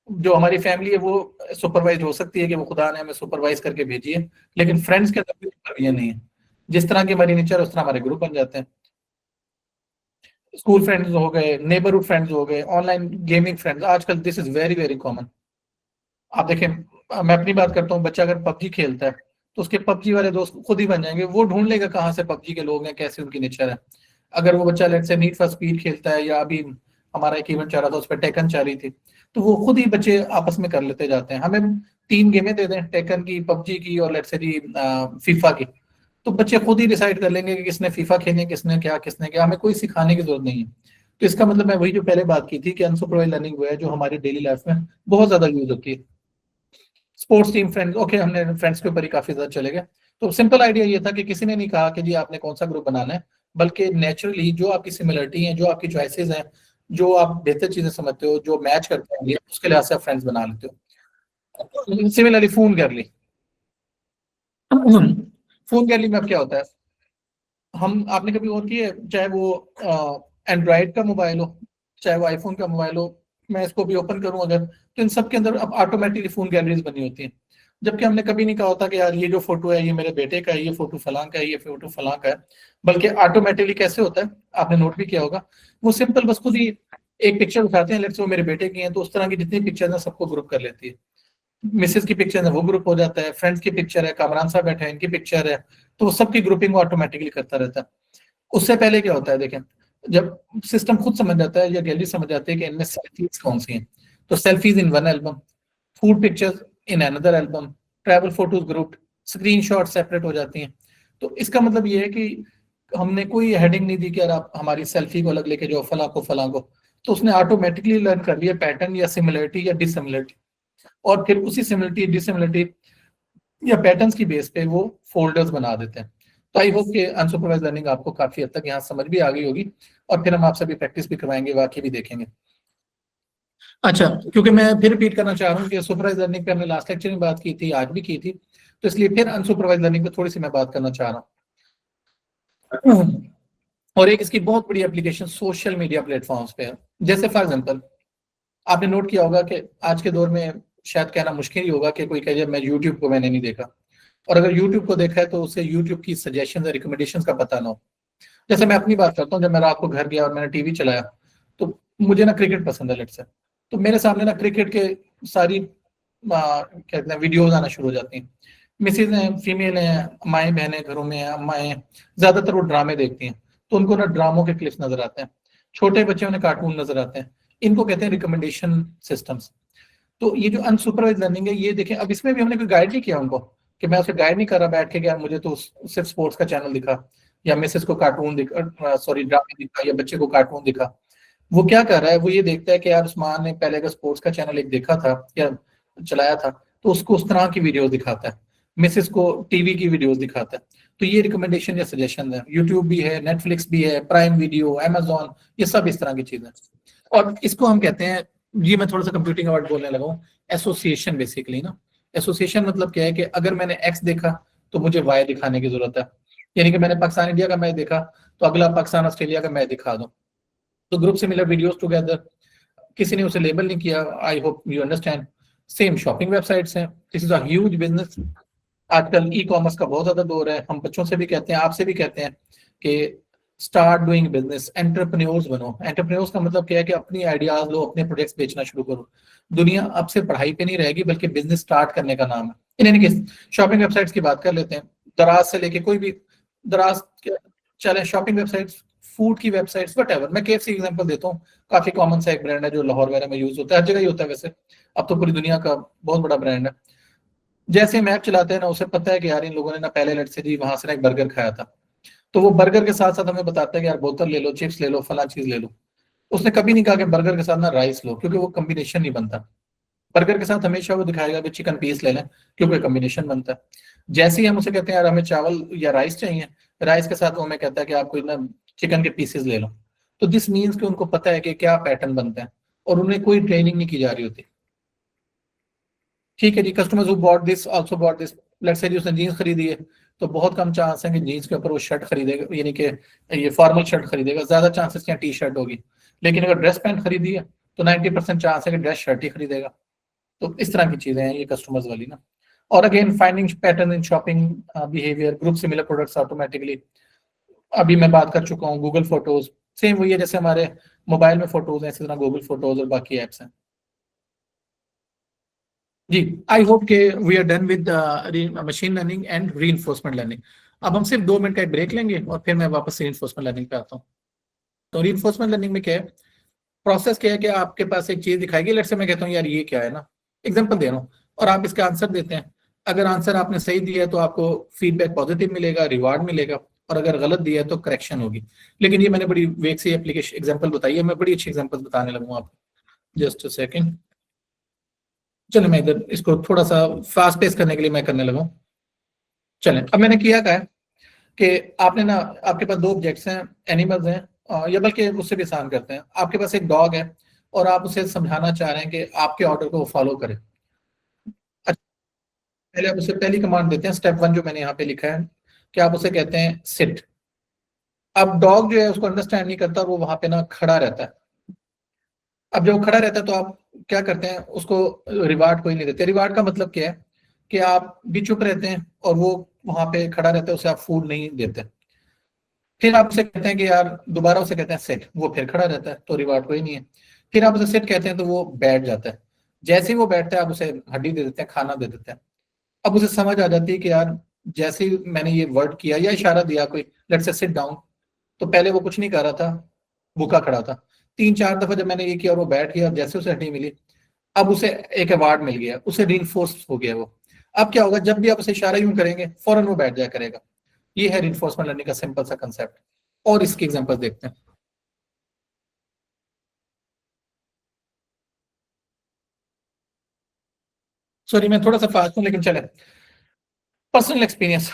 जो हमारी फैमिली है वो सुपरवाइज हो सकती है कि वो खुदा ने हमें सुपरवाइज करके भेजी है, लेकिन फ्रेंड्स के अंदर कोई सुपरविजन नहीं है। जिस तरह की हमारी नेचर है उस तरह हमारे ग्रुप बन जाते हैं। स्कूल फ्रेंड्स हो गए, नेबरहुड फ्रेंड्स हो गए, ऑनलाइन गेमिंग फ्रेंड्स, आजकल this is very very common. आप देखें, मैं अपनी बात करता हूँ, बच्चा अगर पबजी खेलता है तो उसके पबजी वाले दोस्त खुद ही बन जाएंगे। वो ढूंढ लेगा कहाँ से पबजी के लोग हैं, कैसे उनकी नेचर है। अगर वो बच्चा लेट से नीड फॉर स्पीड खेलता है, या अभी हमारा एक इवेंट चल रहा था उस पर टेकन चल रही थी, तो वो खुद ही बच्चे आपस में कर लेते जाते हैं। हमें 3 गेमें दे दें, टेकन की, पबजी की और लेट से जी फीफा की, तो बच्चे खुद ही डिसाइड कर लेंगे कि किसने फीफा खेलनी, किसने क्या। हमें कोई सिखाने की जरूरत नहीं है। तो इसका मतलब मैं वही जो पहले बात की थी कि अनसुपरवाइज लर्निंग वो है जो हमारी डेली लाइफ में बहुत ज्यादा यूज होती है। स्पोर्ट्स टीम फ्रेंड्स, ओके, हमने फ्रेंड्स के ऊपर ही काफी ज्यादा चले गए। तो सिंपल आइडिया ये था कि किसी ने नहीं कहा कि जी आपने कौन सा ग्रुप बनाना है, बल्कि नेचुरली जो आपकी सिमिलरिटी है, जो आपकी चॉइसेस हैं, जो आप बेहतर चीजें समझते हो, जो मैच करते हैं, उसके लिहाज से आप फ्रेंड्स बना लेते हो। सिमिलरली फोन कर ली। फोन कर ली में अब क्या होता है, हम, आपने कभी और किया है, चाहे वो एंड्रॉयड का मोबाइल हो, चाहे वो आईफोन का मोबाइल हो, मैं इसको भी ओपन करूं अगर, तो इन सब के अंदर अब ऑटोमेटिकली फोन गैलरीज बनी होती हैं। जबकि हमने कभी नहीं कहा होता कि यार ये जो फोटो है ये मेरे बेटे का है, ये फोटो फलां का है, ये फोटो फलां का है। बल्कि ऑटोमेटिकली कैसे होता है, आपने नोट भी किया होगा, वो सिंपल बस खुद ही एक पिक्चर उठाते हैं, लेट्स से वो मेरे बेटे की है, तो उस तरह की जितनी पिक्चर्स हैं सबको ग्रुप कर लेती है। मिसेज की पिक्चर है वो ग्रुप हो जाता है, फ्रेंड्स की पिक्चर है, कामरान साहब बैठे हैं इनकी पिक्चर है, तो वो सबकी ग्रुपिंग ऑटोमेटिकली करता रहता है। उससे पहले क्या होता है देखें, जब सिस्टम खुद समझ जाता है या गैलरी समझ जाती है कि इनमें सेल्फीज कौन सी हैं, तो selfies in one album, food pictures in another album, travel photos group, screenshot separate हो जाती हैं। तो इसका मतलब ये है कि हमने कोई हेडिंग नहीं दी कि यार आप हमारी सेल्फी को अलग लेके जाओ, फलां को, तो उसने ऑटोमेटिकली लर्न कर लिया पैटर्न या सिमिलरिटी या डिसिमिलरिटी, और फिर उसी सिमिलरिटी डिसिमिलरिटी या पैटर्न्स की बेस पे वो फोल्डर्स बना देते हैं। तो आई होप कि अनसुपरवाइज लर्निंग आपको काफी हद तक यहाँ समझ भी आ गई होगी, और फिर हम आपसे भी प्रैक्टिस भी करवाएंगे, वाकई भी देखेंगे। अच्छा, क्योंकि मैं फिर रिपीट करना चाह रहा हूँ कि सुपरवाइज लर्निंग पे हमने लास्ट लेक्चर में बात की थी, आज भी की थी, तो इसलिए फिर अनसुपरवाइज लर्निंग पे थोड़ी सी मैं बात करना चाह रहा हूँ। और एक इसकी बहुत बड़ी एप्लीकेशन सोशल मीडिया प्लेटफॉर्म्स पे है। जैसे फॉर एग्जाम्पल, आपने नोट किया होगा कि आज के दौर में शायद कहना मुश्किल ही होगा कि कोई कहे मैं यूट्यूब को मैंने नहीं देखा, और अगर यूट्यूब को देखा है तो उसे यूट्यूब की सजेशन और रिकमेंडेशन का पता ना हो। जैसे मैं अपनी बात करता हूँ, जब मैं रात को घर गया और मैंने टीवी चलाया, तो मुझे ना क्रिकेट पसंद है लेट से, तो मेरे सामने ना क्रिकेट के सारी कहते हैं वीडियोज आना शुरू हो जाती हैं। मिसेज हैं, फीमेल हैं, माएँ बहनें घरों में हैं, अम्माएँ हैं, ज्यादातर वो ड्रामे देखती हैं, तो उनको ना ड्रामों के क्लिप्स नजर आते हैं, छोटे बच्चों ने कार्टून नजर आते हैं। इनको कहते हैं रिकमेंडेशन सिस्टम्स। तो ये जो अनसुपरवाइज लर्निंग है, ये देखें, अब इसमें भी हमने कोई गाइड नहीं किया उनको, कि मैं उसे गाइड नहीं कर रहा बैठ के कि यार मुझे तो सिर्फ स्पोर्ट्स का चैनल दिखा, या मिसेस को कार्टून दिखा, सॉरी ड्रामे दिखा, या बच्चे को कार्टून दिखा। वो क्या कर रहा है, वो ये देखता है कि यार उस्मान ने पहले अगर स्पोर्ट्स का चैनल एक देखा था या चलाया था, तो उसको उस तरह की वीडियोस दिखाता है, मिसेस को टीवी की वीडियोस दिखाता है। तो ये रिकमेंडेशन या सजेशन है। यूट्यूब भी है, नेटफ्लिक्स भी है, प्राइम वीडियो, अमेजोन, ये सब इस तरह की चीजें। और इसको हम कहते हैं, ये मैं थोड़ा सा कंप्यूटिंग वर्ड बोलने लगा हूँ, एसोसिएशन बेसिकली ना। एसोसिएशन मतलब क्या है कि अगर मैंने एक्स देखा तो मुझे वाई दिखाने की जरूरत है। यानी कि मैंने पाकिस्तान इंडिया का मैच देखा तो अगला पाकिस्तान ऑस्ट्रेलिया का मैच दिखा दो। तो ग्रुप से मिला वीडियोस टुगेदर, किसी ने उसे लेबल नहीं किया। I hope you understand. Same shopping websites हैं, this is a huge business. आजकल ई कॉमर्स का बहुत ज्यादा दौर है। हम बच्चों से भी कहते हैं, आपसे भी कहते हैं कि स्टार्ट डूइंग बिजनेस, एंटरप्रेन्योर्स बनो। एंटरप्रेन्योर्स का मतलब क्या है कि अपनी आइडियाज लो, अपने प्रोजेक्ट्स बेचना शुरू करो। दुनिया अब से पढ़ाई पे नहीं रहेगी बल्कि बिजनेस स्टार्ट करने का नाम है। In any case shopping websites की बात कर लेते हैं। दराज से लेके कोई भी दराज चले, शॉपिंग वेबसाइट्स, फूड की वेबसाइट्स, वट एवर। मैं KFC एग्जांपल देता हूँ, काफी कॉमन सा एक ब्रांड है जो लाहौर वगैरह में यूज होता है, हर जगह ही होता है वैसे, अब तो पूरी दुनिया का बहुत बड़ा ब्रांड है। जैसे हम ऐप चलाते हैं ना, उसे पता है कि यार इन लोगों ने ना पहले लेट से जी वहां से ना एक बर्गर खाया था, तो वो बर्गर के साथ साथ हमें बताता है कि यार बोतल ले लो, चिप्स ले लो, फला चीज ले लो। उसने कभी नहीं कहा कि बर्गर के साथ ना राइस लो, क्योंकि वो कॉम्बिनेशन नहीं बनता। बर्गर के साथ हमेशा वो दिखाएगा कि चिकन पीस ले लें, क्योंकि कॉम्बिनेशन बनता है। जैसे ही हम उसे कहते हैं यार हमें चावल या राइस चाहिए, राइस के साथ वो हमें कहता है कि आप कोई ना चिकन के पीसेस ले लो। तो दिस मीन्स कि उनको पता है कि क्या पैटर्न बनता है, और उन्हें कोई ट्रेनिंग नहीं की जा रही होती। ठीक है जी, customers who bought this also bought this. Let's say उसने जीन्स खरीदी है, तो बहुत कम चांस है कि जीन्स के ऊपर वो शर्ट खरीदेगा, यानी कि ये फॉर्मल शर्ट खरीदेगा। ज्यादा चांसेस क्या टी शर्ट होगी। लेकिन अगर ड्रेस पैंट खरीदी है तो 90% चांस है कि ड्रेस शर्ट ही खरीदेगा। तो इस तरह की चीजें हैं ये कस्टमर्स वाली ना। और again finding pattern in shopping behaviour, group similar products automatically. अभी मैं बात कर चुका हूँ गूगल फोटोज, सेम वही है जैसे हमारे मोबाइल में फोटोज हैं, इसी तरह गूगल फोटोज और बाकी एप्स हैं। जी, आई होप के we are done with machine learning and reinforcement learning. अब हम सिर्फ 2 मिनट का एक ब्रेक लेंगे और फिर मैं वापस रीइंफोर्समेंट लर्निंग पे आता हूँ। तो रीइंफोर्समेंट लर्निंग में क्या है, प्रोसेस क्या है कि आपके पास एक चीज दिखाएगी, लेट्स से मैं कहता हूँ यार ये क्या है ना, एग्जांपल दे रहा हूँ, और आप इसका आंसर देते हैं। अगर आंसर आपने सही दिया है तो आपको फीडबैक पॉजिटिव मिलेगा, रिवार्ड मिलेगा, और अगर गलत दिया है तो करेक्शन होगी। लेकिन ये मैंने बड़ी वेग से एप्लीकेशन एग्जांपल बताई है, मैं बड़ी अच्छी एग्जांपल बताने लगूंगा आपको। जस्ट अ सेकंड, चलो मैं इधर इसको थोड़ा सा फास्ट पेस करने के लिए मैं करने लगा। चलें, अब मैंने किया क्या है कि आपने ना, आपके पास 2 ऑब्जेक्ट्स हैं, एनिमल्स हैं, या बल्कि उससे भी आसान करते हैं, आपके पास एक डॉग है और आप उसे समझाना चाह रहे हैं कि आपके ऑर्डर को वो फॉलो करे। अच्छा, पहले आप उसे पहली कमांड देते हैं, स्टेप 1 जो मैंने यहाँ पे लिखा है, कि आप उसे कहते हैं सिट। अब डॉग जो है उसको अंडरस्टैंड नहीं करता और वो वहां पे ना खड़ा रहता है। अब जब वो खड़ा रहता है तो आप क्या करते हैं, उसको रिवार्ड कोई नहीं देते। रिवार्ड का मतलब क्या है कि आप भी चुप रहते हैं और वो वहां पे खड़ा रहता है, उसे आप फूड नहीं देते। फिर आप उसे कहते हैं कि यार, दोबारा उसे कहते हैं सेट, वो फिर खड़ा रहता है, तो रिवार्ड कोई नहीं है। फिर आप उसे सेट कहते हैं तो वो बैठ जाता है। जैसे ही वो बैठता है आप उसे हड्डी दे देते हैं, खाना दे देते हैं। अब उसे समझ आ जाती है कि यार, जैसे ही मैंने ये वर्ड किया या इशारा दिया कोई, लेट्स से सिट डाउन, तो पहले वो कुछ नहीं कर रहा था, भूखा खड़ा था। 3-4 दफा जब मैंने ये किया और वो बैठ गया और जैसे उसे हड्डी मिली, अब उसे एक अवार्ड मिल गया, उसे रीइंफोर्स हो गया वो। अब क्या होगा, जब भी आप उसे इशारा यूं करेंगे फौरन वो बैठ जाया करेगा। ये है रीइंफोर्समेंट लर्निंग का सिंपल सा कंसेप्ट। और इसके एग्जांपल देखते हैं। सॉरी मैं थोड़ा सा फास्ट हूं लेकिन चले। पर्सनल एक्सपीरियंस,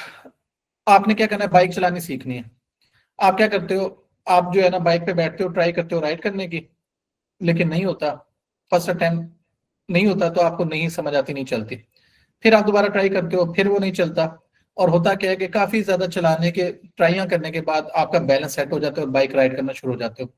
आपने क्या करना है, बाइक चलानी सीखनी है। आप क्या करते हो, आप जो है ना बाइक पे बैठते हो, ट्राई करते हो राइड करने की, लेकिन नहीं होता। फर्स्ट अटेम्प्ट नहीं होता तो आपको नहीं समझ आती, नहीं चलती। फिर आप दोबारा ट्राई करते हो, फिर वो नहीं चलता। और होता क्या है कि काफी ज्यादा चलाने के, ट्राइयां करने के बाद आपका बैलेंस सेट हो जाता है और बाइक राइड करना शुरू हो जाते हो।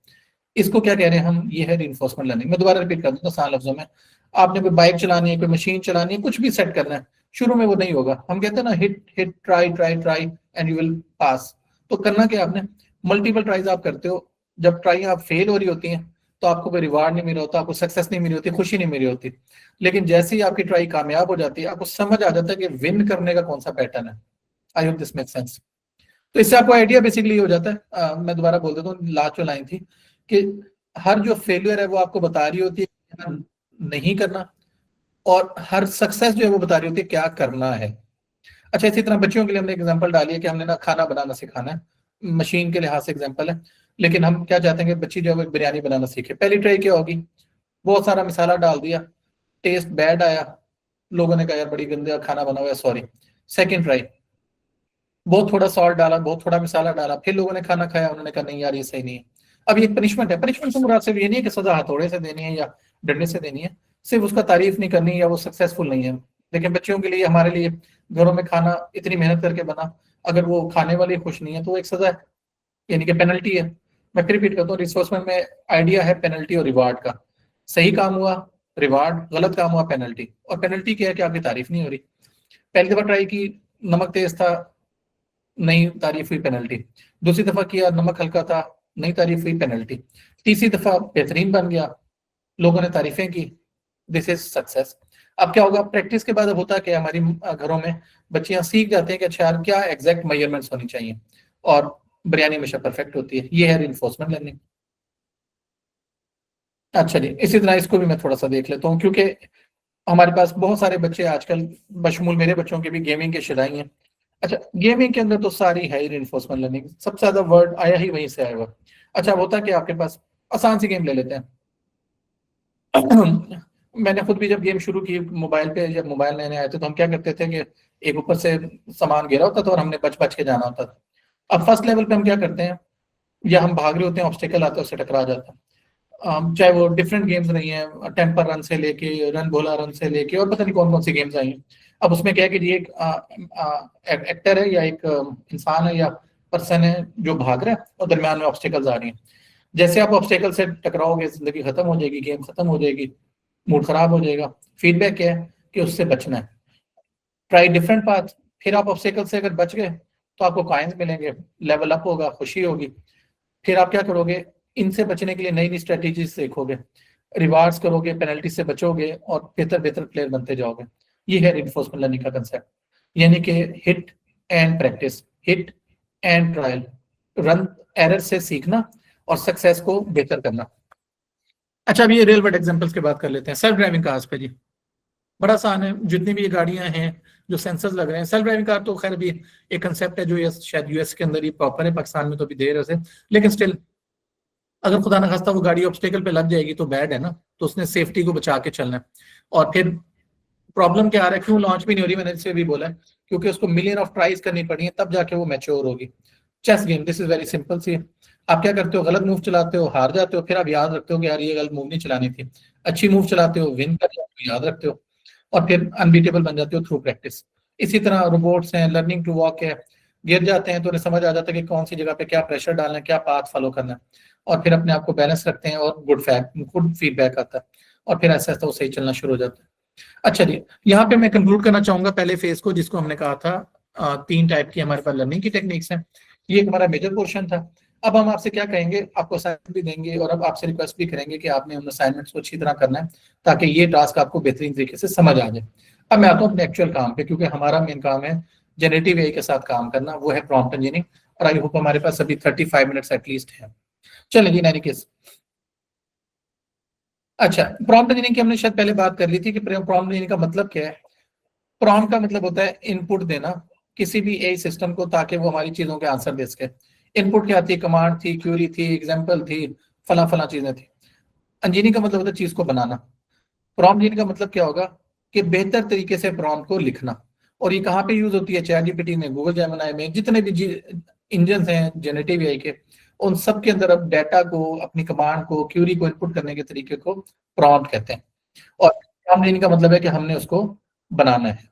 इसको क्या कह रहे हैं हम, ये है रीइंफोर्समेंट लर्निंग। मैं दोबारा रिपीट कर दूंगा आसान लफ्जों में। आपने कोई बाइक चलानी है, कोई मशीन चलानी है, कुछ भी सेट करना है, शुरू में वो नहीं होगा। हम कहते हैं ना, hit hit try try try and you will pass. तो करना क्या आपने, मल्टीपल ट्राइज आप करते हो। जब ट्राई आप फेल हो रही होती हैं तो आपको कोई रिवार्ड नहीं मिला होता, आपको सक्सेस नहीं मिली होती, खुशी नहीं मिली होती। लेकिन जैसे ही आपकी ट्राई कामयाब हो जाती है, आपको समझ आ जाता है कि विन करने का कौन सा पैटर्न है। आई होप दिस मेक सेंस। तो इससे आपको आइडिया बेसिकली हो जाता है। मैं दोबारा बोल देता हूँ, लास्ट जो लाइन थी कि हर जो फेलियर है वो आपको बता रही होती है क्या नहीं करना, और हर सक्सेस जो है वो बता रही होती है क्या करना है। अच्छा, इसी तरह बच्चियों के लिए हमने एग्जांपल डाली है कि हमने ना खाना बनाना सिखाना है, मशीन के लिहाज से एग्जांपल है। लेकिन हम क्या चाहते हैं कि बच्ची जो है वो बिरयानी बनाना सीखे। पहली ट्राई क्या होगी, बहुत सारा मसाला डाल दिया, टेस्ट बैड आया, लोगों ने कहा यार बड़ी गंदा खाना बना हुआ है, सॉरी। सेकेंड ट्राई, बहुत थोड़ा सॉल्ट डाला, बहुत थोड़ा मसाला डाला, फिर लोगों ने खाना खाया, उन्होंने कहा नहीं यार ये सही नहीं है। अब ये पनिशमेंट है। पनिशमेंट से मुराद सिर्फ ये नहीं है कि सजा हथौड़े से देनी है या डंडे से देनी है, सिर्फ उसका तारीफ नहीं करनी या वो सक्सेसफुल नहीं है। लेकिन बच्चियों के लिए, हमारे लिए, घरों में खाना इतनी मेहनत करके बना, अगर वो खाने वाले खुश नहीं है तो वो एक सजा है, यानी कि पेनल्टी है। मैं फिर रिपीट करता हूँ, रिसोर्समेंट में आइडिया है पेनल्टी और रिवार्ड का। सही काम हुआ रिवार्ड, गलत काम हुआ पेनल्टी। और पेनल्टी क्या है कि आपकी तारीफ नहीं हो रही। पहली दफा ट्राई की, नमक तेज था, नहीं तारीफ हुई पेनल्टी, दूसरी दफा किया नमक हल्का था, नहीं तारीफ हुई पेनल्टी, तीसरी दफा बेहतरीन बन गया, लोगों ने तारीफें की, दिस इज सक्सेस। अब क्या होगा, प्रैक्टिस के बाद अब होता है कि हमारी घरों में बच्चियां सीख जाते हैं कि अच्छा यार क्या एग्जैक्ट मेजरमेंट्स होनी चाहिए, और बिरयानी हमेशा परफेक्ट होती है। ये है रिइंफोर्समेंट लर्निंग। अच्छा जी, इसी तरह इसको भी मैं थोड़ा सा देख लेता हूँ, क्योंकि हमारे पास बहुत सारे बच्चे आजकल, बशमूल मेरे बच्चों के भी, गेमिंग के शिदाई हैं। अच्छा, गेमिंग के अंदर तो सारी है ही रिइंफोर्समेंट लर्निंग, सबसे ज्यादा वर्ड आया ही वहीं से आएगा। अच्छा, होता है कि आपके पास आसान सी गेम ले लेते हैं। मैंने खुद भी जब गेम शुरू की मोबाइल पे, जब मोबाइल नए नए आए थे, तो हम क्या करते थे कि एक ऊपर से सामान गिरा होता था और हमने बच बच के जाना होता था। अब फर्स्ट लेवल पे हम क्या करते हैं, या हम भाग रहे होते हैं, ऑब्स्टेकल आता है, उससे टकरा जाता है। चाहे वो डिफरेंट गेम्स रही हैं, टेम्पर रन से लेके, रन भोला रन से लेके, और पता नहीं कौन कौन सी गेम्स आई हैं। अब उसमें क्या है कि ये एक एक्टर है या एक इंसान है या पर्सन है जो भाग रहा है, और दरम्यान में ऑब्स्टेकल्स आ रही हैं। जैसे आप ऑब्स्टेकल से टकराओगे, जिंदगी खत्म हो जाएगी, गेम खत्म हो जाएगी, मूड खराब हो जाएगा। फीडबैक क्या है कि उससे बचना है, ट्राई डिफरेंट पाथ। फिर आप ऑब्स्टेकल से अगर बच गए तो आपको कॉइन्स मिलेंगे, लेवल अप होगा, खुशी होगी। फिर आप क्या करोगे, इनसे बचने के लिए नई नई स्ट्रेटेजी सीखोगे, रिवार्ड्स करोगे, पेनल्टी से बचोगे, और बेहतर बेहतर प्लेयर बनते जाओगे। ये है रिइंफोर्समेंट लर्निंग का कंसेप्ट, यानी कि hit and practice, hit and trial, run error से सीखना और सक्सेस को बेहतर करना। अच्छा, अभी ये रियल वर्ल्ड एग्जांपल्स की बात कर लेते हैं। सेल्फ ड्राइविंग कार्स पे जी, बड़ा आसान है। जितनी भी ये गाड़ियां हैं जो सेंसर्स लग रहे हैं, सेल्फ ड्राइविंग कार तो खैर अभी एक कंसेप्ट है जो ये शायद यूएस के अंदर ही प्रॉपर है, पाकिस्तान में तो अभी देर है उसे, लेकिन स्टिल अगर खुदा ना खास्ता वो गाड़ी ऑब्स्टेकल पे लग जाएगी तो बैड है ना, तो उसने सेफ्टी को बचा के चलना है। और फिर प्रॉब्लम क्या आ रहा है, क्यों लॉन्च भी नहीं हो रही, मैंने इससे भी बोला है, क्योंकि उसको मिलियन ऑफ ट्राइज करनी पड़ी है, तब जाके वो मैच्योर होगी। Chess game, this is very simple सी। आप क्या करते हो, गलत मूव चलाते हो, हार जाते हो, फिर आप याद रखते हो कि यार ये गलत मूव नहीं चलानी थी। अच्छी मूव चलाते हो, विन कर जाते हो, याद रखते हो, और फिर अनबीटेबल बन जाते हो थ्रू प्रैक्टिस। इसी तरह रोबोट्स हैं, लर्निंग टू वॉक है, गिर जाते हैं तो उन्हें समझ आ जाता है कि कौन सी जगह पे क्या प्रेशर डालना है, क्या पाथ फॉलो करना है, और फिर अपने आप को बैलेंस रखते हैं, और गुड फीडबैक आता है, और फिर ऐसा ऐसा वो सही चलना शुरू हो जाता है। अच्छा जी, यहाँ पे मैं कंक्लूड करना चाहूंगा पहले फेज को, जिसको हमने कहा था तीन टाइप की हमारे पास लर्निंग की टेक्निक्स हैं। ये एक हमारा मेजर पोर्शन था। अब हम आपसे क्या कहेंगे, आपको असाइनमेंट भी देंगे, और अब आपसे रिक्वेस्ट भी करेंगे कि आपने उन असाइनमेंट्स को अच्छी तरह करना है, ताकि ये टास्क आपको बेहतरीन तरीके से समझ आ जाए। अब मैं आता हूँ अपने एक्चुअल काम पे, क्योंकि हमारा मेन काम है जनरेटिव एआई के साथ काम करना, वो है प्रॉम्प्ट इंजीनियरिंग, और आई होप हमारे पास अभी 35 मिनट्स एटलीस्ट है। चलें जी, नैनी केस। अच्छा, प्रॉम्प्ट इंजीनियरिंग की हमने शायद पहले बात कर ली थी कि प्रॉम्प्ट इंजीनियरिंग का मतलब क्या है। प्रॉम्प्ट का मतलब होता है इनपुट देना किसी भी एआई सिस्टम को, ताकि वो हमारी चीजों के आंसर दे सके। इनपुट क्या थी, कमांड थी, क्यूरी थी, एग्जांपल थी, फला फला चीजें थी। इंजीनियरिंग का मतलब होता है चीज को बनाना। प्रॉम्प्ट इंजीनियरिंग का मतलब क्या होगा कि बेहतर तरीके से प्रॉम्प्ट को लिखना। और ये कहाँ पे यूज होती है, चैट जीपीटी में, गूगल जेमिनी में, जितने भी इंजन हैं जनरेटिव एआई के, उन सब के अंदर अब डाटा को, अपनी कमांड को, क्यूरी को इनपुट करने के तरीके को प्रॉम्प्ट कहते हैं। और प्रॉम्प्ट इंजीनियरिंग का मतलब है कि हमने उसको बनाना है।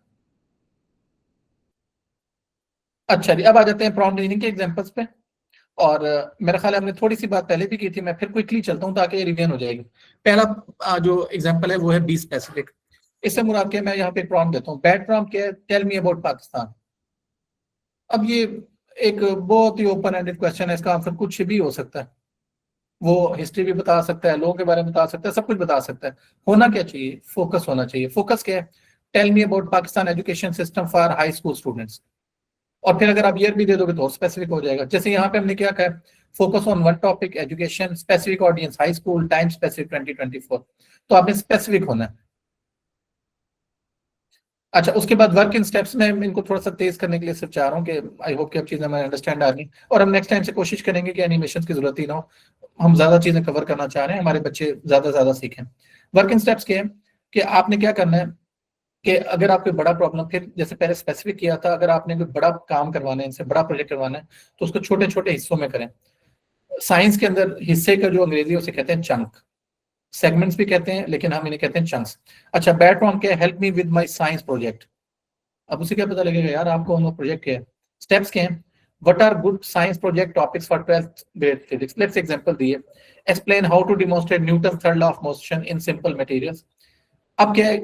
अच्छा जी, अब आ जाते हैं प्रॉम्प्ट इंजीनियरिंग के एग्जांपल्स पे। और मेरा ख्याल है हमने थोड़ी सी बात पहले भी की थी, मैं फिर क्विकली चलता हूँ ताकि ये रिवीजन हो जाएगी। पहला जो एग्जांपल है वो है बी स्पेसिफिक। इससे मुराद क्या है, मैं यहाँ पे प्रॉम्प्ट देता हूँ। बैड प्रॉम्प्ट क्या है, टेल मी अबाउट पाकिस्तान। अब ये एक बहुत ही ओपन एंडेड क्वेश्चन है, इसका आंसर कुछ भी हो सकता है। वो हिस्ट्री भी बता सकता है, लोगों के बारे में बता सकता है, सब कुछ बता सकता है। होना क्या चाहिए, फोकस होना चाहिए। फोकस क्या है, tell me about Pakistan education system for high school students. और फिर अगर आप ईयर भी दे दोगे तो और स्पेसिफिक हो जाएगा। जैसे यहाँ पे हमने क्या कहा, focus on one topic, education, specific audience high school, time specific 2024। तो आपने स्पेसिफिक होना है। अच्छा, उसके बाद वर्क इन स्टेप्स में इनको थोड़ा सा तेज करने के लिए सिर्फ चाह रहा हूँ कि आई होप कि अब चीजें हमें अंडरस्टैंड आ रही, और हम नेक्स्ट टाइम से कोशिश करेंगे कि एनिमेशन की जरूरत ही ना हो। हम ज्यादा चीजें कवर करना चाह रहे हैं, हमारे बच्चे ज्यादा ज्यादा सीखें। वर्क इन स्टेप्स के कि आपने क्या करना है कि अगर आपको बड़ा प्रॉब्लम, फिर जैसे पहले स्पेसिफिक किया था, अगर आपने कोई बड़ा काम करवाना है, इनसे बड़ा प्रोजेक्ट करवाना है, तो उसको छोटे छोटे हिस्सों में करें। साइंस के अंदर हिस्से का जो अंग्रेजी है उसे कहते हैं चंक, सेगमेंट्स भी कहते हैं, लेकिन हम इन्हें कहते हैं चंक्स। अच्छा, बैट प्रॉम्प्ट क्या है, help me with my science project. अब उसे क्या पता लगेगा यार आपको उनका प्रोजेक्ट क्या है। स्टेप्स क्या हैं, what are good science project topics for 12th grade physics, let's example दिए। Explain how to demonstrate Newton third law of motion in simple materials. अब क्या है,